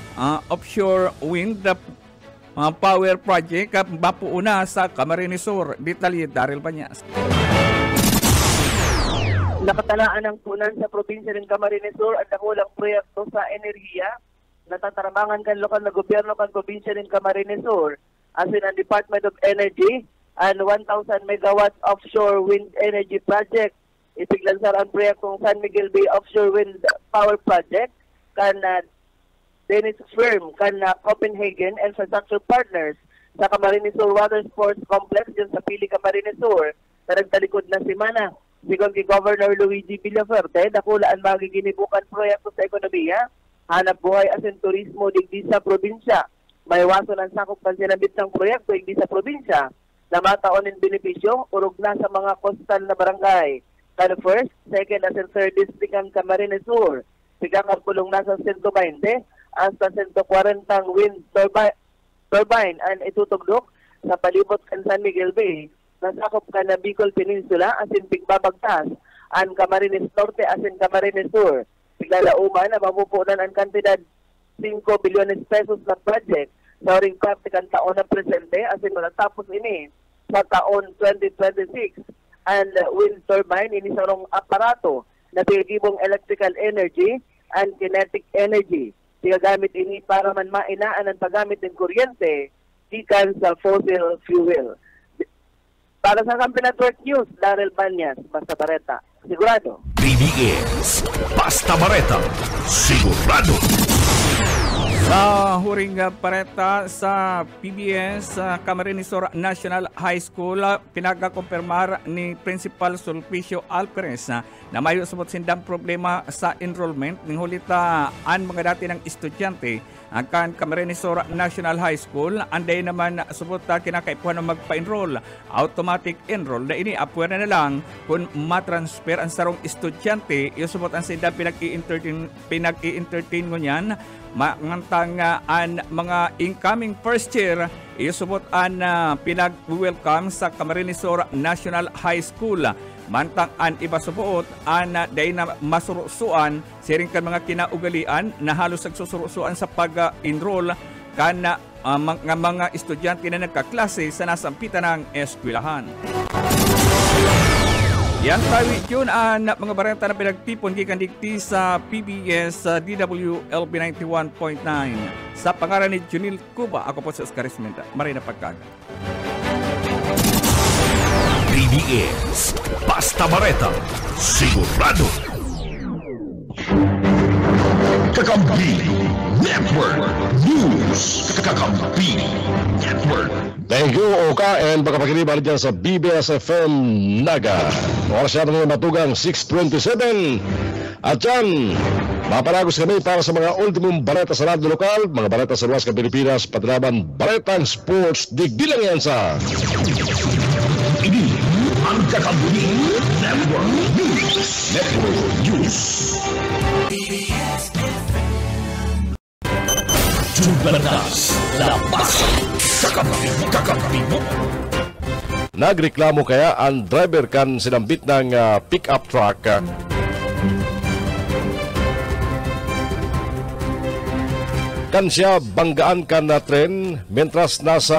offshore wind power project mapuuna sa Camarines Sur. Detalye Daryl Banyas. Nakatalaan ng punan sa probinsya ng Camarines Sur ang dakulang proyekto sa enerhiya na tataramangan kan lokal na gobyerno kan probinsya ng Camarines Sur asin ang Department of Energy and 1,000 megawatts offshore wind energy project. Itiglansar ang proyektong San Miguel Bay Offshore Wind Power Project kan Danish firm kan Copenhagen Infrastructure Partners sa Camarines Sur Water Sports Complex dyan sa Pili, Camarines Sur na nagtalikod na simana. Sigon kay Governor Luigi Villaferte, dakulaan magiginibukan proyekto sa ekonomiya, hanap buhay asin turismo digdi sa probinsya. May waso ng sakop ng sinabit ng proyekto digdi sa probinsya na mataonin benepisyo urog na sa mga coastal na barangay. Kan first, second asin third district ang Camarines Sur. Sigakapulong na sa 120 hasta 140 wind turbine ang itutugdok sa palibot kan San Miguel Bay. Nasakop ka na Bicol Peninsula asin pigbabagtas ang Camarines Norte asin Camarines Sur. Piglalauman na mapupunan ang kantidad 5 bilyones pesos na project sa oring parte kan taon na presente asin matatapos ini sa taon 2026. And wind turbine ini sa orong aparato na tigibong electrical energy and kinetic energy. Tigagamit ini para man mainaan ang paggamit ng kuryente gikan sa fossil fuel. Para sa Kampi Network News, Daryl Banyas, Basta Bareta, sigurado. BBS, Basta Bareta, sigurado. Sa huring pareta sa PBS Camarines Sur National High School, pinagakumpirmar ni Principal Sulpicio Alperes na mayo subot sindang problema sa enrollment ng hulitaan mga dati ng estudyante akan Camarines Sur National High School. Anday naman subot kinakaipuhan na magpa-enroll, automatic enroll na ini apuan na lang kung matransfer ang sarong estudyante. Yung ang sindang pinag-i-entertain ngunyan mangantang an mga incoming first year isubot an pinag-welcome sa Camarines Sur National High School. Mantang an iba subuot an day na masurusuan siring kan mga kinaugalian na halos nagsusurusuan sa pag-enroll kan mga estudyante na nagkaklase sa nasampitan ng eskwelahan. Yan tawi yun ang mga barenta na pinagtipon gikan dikti sa PBS DWLB 91.9. Sa pangalan ni Junil Cuba, ako po si Oscar Esmenta. Marina Pagkag. PBS, Basta Bareta, sigurado. Kakampi Network News. Kakampi Network. Thank you, Oka, and baka pakinibali dyan sa BBS FM Naga. Oras siya ng matugang 6:27. At yan, mapalagos kami para sa mga ultimong baleta sa radyo lokal, mga baleta sa luwas ng Pilipinas, pati naman baletang sports, digdilang yan sa... Ini ang Kakampi Network News. Network News. Jumbalas, labas, kakampi mo. Nagreklamo kaya ang driver kan sinambit ng pick-up truck. Kan siya banggaan kan na tren mentras nasa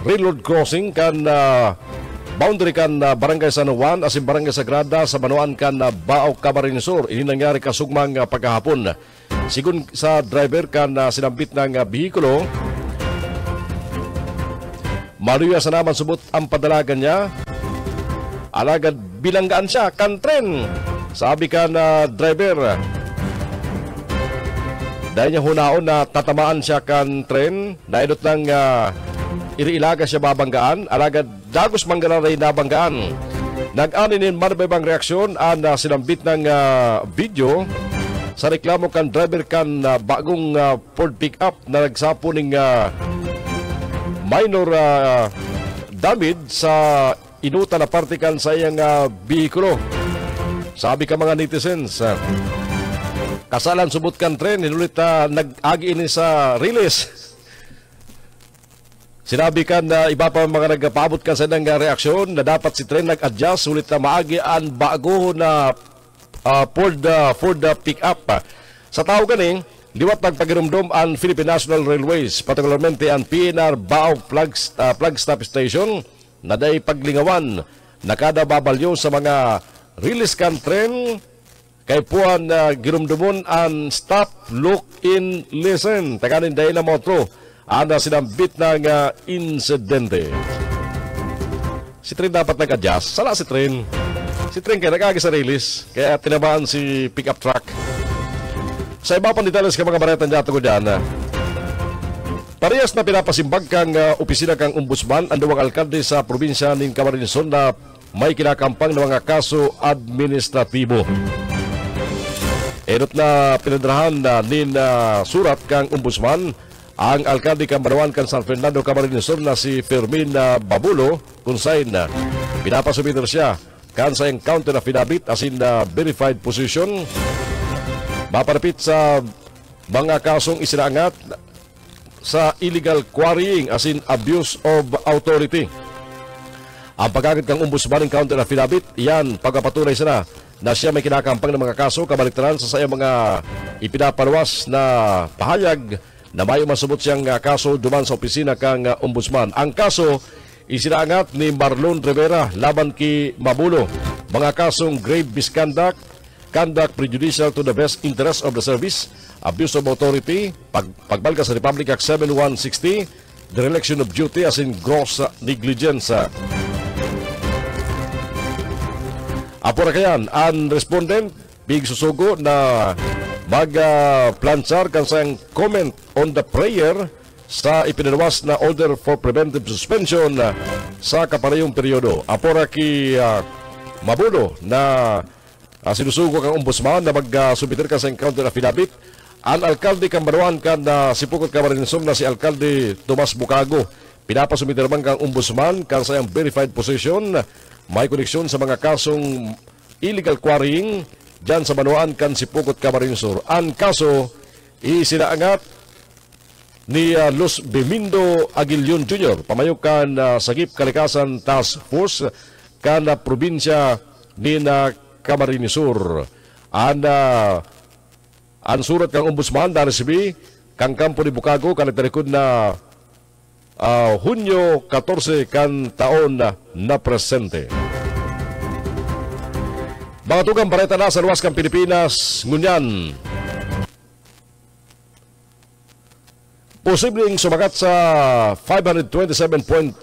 railroad crossing kan boundary kan Barangay San Juan asin Barangay Sagrada sa Banuan kan Bao Camarines Sur. Ini nangyari kasugmang pagkahapon. Sigun sa driver kan sinambit ng bihikulo, maluya sa naman subot ang padalagan niya. Alagad bilanggaan siya kan tren. Sabi kan driver, dahil niya hunaon na tatamaan siya kan tren, naidot ng iriilaga siya babanggaan, alagad dagos manggalaray na banggaan. Nag-aninin marabibang reaksyon ang sinambit ng video sa reklamo kan driver kan bagong Ford pickup na nagsapo ng minor damage sa inuta na parte kan sa iyang bihikulo. Sabi ka mga netizens, kasalan subot kan tren, nilulit nag-agi ini sa release. Sinabi kan na iba pa mga nagpaabot kan sa nang reaksyon na dapat si tren nag-adjust ulit na maagi ang bago na Ford pick-up. Sa tao ganing, liwat nagpagirumdom ang Philippine National Railways, partikularmente ang PNR Bao Flagstaff Station, na day paglingawan na kada babalyo sa mga release kan tren, kay puan girumdumon ang stop, look, in, listen. Taganin dahil na motro, ana sinambit ng insidente. Si tren dapat nag-adjust. Sala si tren? Si tren kaya nag-agi sa release, kaya tinamaan si pick-up truck. Sa iba pang detalles ka mga baretan dyan ko dyan, parehas na pinapasimbag kang opisina kang ombudsman ang duwang alkalde sa probinsya ng Camarines Sur na may kinakampang ng mga kaso administratibo. Enot na pinadrahan na surat kang ombudsman ang alkalde kang Banawan kang San Fernando Camarines Sur na si Fermin Babulo kung saan pinapasubiter siya kan sa encounter affidavit as in verified position maparapit sa mga kasong isinaangat sa illegal quarrying as in abuse of authority. Ang pagkakit kang ombudsman encounter affidavit, yan pagpapatunay sana na siya may kinakampang ng mga kaso kabaliktaran sa sayang mga ipinapaluwas na pahayag na may masubot siyang kaso duman sa opisina kang ombudsman. Ang kaso isinaangat ni Marlon Rivera laban ki Mabulo. Mga kasong grave misconduct, conduct prejudicial to the best interest of the service, abuse of authority, pagbalga sa Republic Act 7160, dereliction of duty as in gross negligence. Apura kayan, ang respondent, big susugo na mag-planchar kan sayang comment on the prayer sa ipinalawas na order for preventive suspension sa kaparehong periodo. Apora ki Mabulo na sinusugo kang ombudsman na mag-submiter ka sa encounter affidavit. Ang alkalde kang Banawan kan Sipukot Camarines Sur na si Alkalde Tomas Bucago. Pinapasubmiter man kang ombudsman kan sa iyang verified position may koneksyon sa mga kasong illegal quarrying dyan sa Banawan kan Sipukot Camarines Sur. Ang kaso isinaangat ni Luz Bemindo Aguilion Jr. pamayukan Sagip Kalikasan Task Force kan probinsya ni Camarines Sur. Ang surat kang ombudsman na resibi kang kampo ni Bucago kan nagtarikod na Hunyo 14 kan taon na presente. Mga tugang bareta na sa luwas kang Pilipinas ngunyan. Posibleng sumagat sa 527.62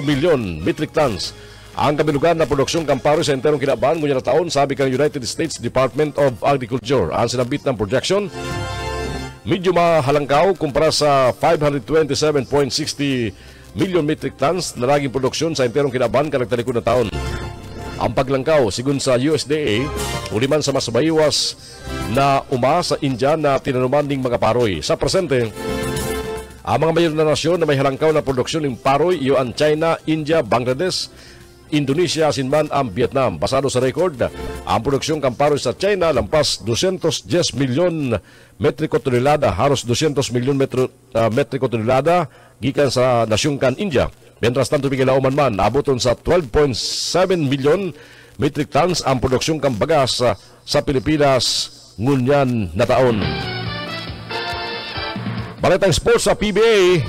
million metric tons ang kabilugan na produksyong kamparo sa enterong kinaban ngunya na taon, sabi kang United States Department of Agriculture. Ang sinabit ng projection, medyo mahalangkaw kumpara sa 527.60 million metric tons na naging produksyon sa enterong kinaban kanagtalikod na taon. Ang paglangkaw, sigun sa USDA, uliman sa mas bayiwas na sa India na tinanuman ng mga paroy. Sa presente, ang mga mayor na nasyon na may halangkaw na produksyon ng paroy iyo ang China, India, Bangladesh, Indonesia, asinman ang Vietnam. Basado sa record, ang produksyon ng paroy sa China lampas 210 milyon metriko tonelada, halos 200 milyon metriko tonelada gikan sa nasyong kan India. Mientras tanto bigilauman man, abuton sa 12.7 milyon metric tons ang produksyon ng bagas sa Pilipinas ngunyan na taon. Balitang sports sa PBA,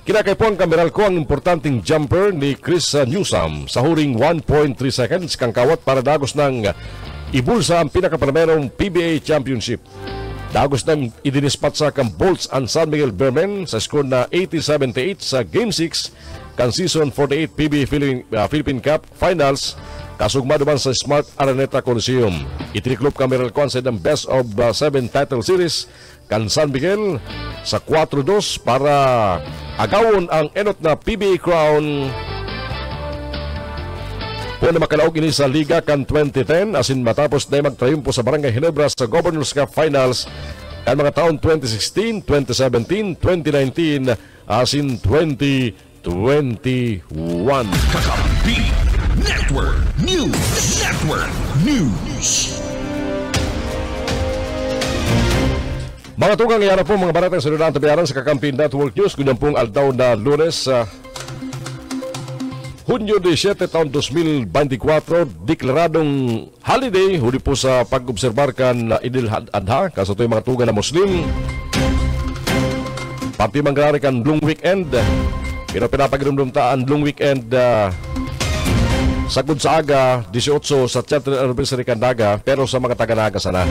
kinakaipuan kameral ko ang importanteng jumper ni Chris Newsom sa huring 1.3 seconds kang kawat para dagos ng ibulsa ang pinakaprimerong PBA Championship. Dagos ng idinispat sa kang Bolts ang San Miguel Bearmen sa score na 80-78 sa Game 6 kan Season 48 PBA Philippine Cup Finals kasugma duman sa Smart Araneta Coliseum. Itiniklop kameral ko sa ng best of 7 title series kan San Miguel sa 4-2 para agawon ang enot na PBA crown po na makalaog ini sa Liga kan 2010 asin matapos na magtrayumpo sa Barangay Ginebra sa Governors Cup Finals kan mga taon 2016, 2017, 2019 asin 2021. Kakampi Network News. Mga tugang iyan po mga baratang saludan tabiaran sa Kakampi Network News. Ganyan pong aldaw na Lunes Hunyo 17 taon 2024, deklaradong holiday huli po sa pag-obserbar kan Idil Adha kaso ito yung mga tuga na Muslim. Pati manggari kan long weekend. Pero pinapagdumdumtaan long weekend sagod sa aga 18 sa Central Anniversary kan Naga, pero sa mga taga-Naga sana.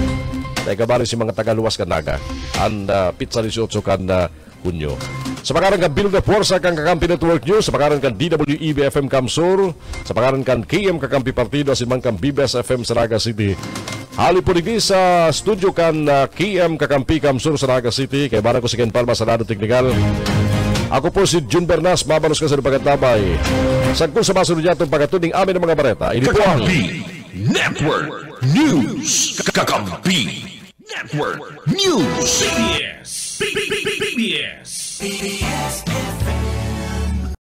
Dahil kabali si mga taga-luwas kan Naga. Ang pizza 18 kan Hunyo. Sa pakaran kan Bilog na Puwersa kan Kakampi Network News, sa pakaran kan DWEB FM Kamsur, sa pakaran kan KM Kakampi Partido, asin kan BBS FM Saraga City. Hali po digdi sa studio kan KM Kakampi Kamsur Saraga City, kay barang ko si Ken Palma sa lado teknikal. Ako po si Jun Bernas, mabalos ka sa pagkatabay. Sagkul sa masunod yatong pagkatuning amin ng mga bareta. Ini po ang Network News. Kakampi Network News. PBS.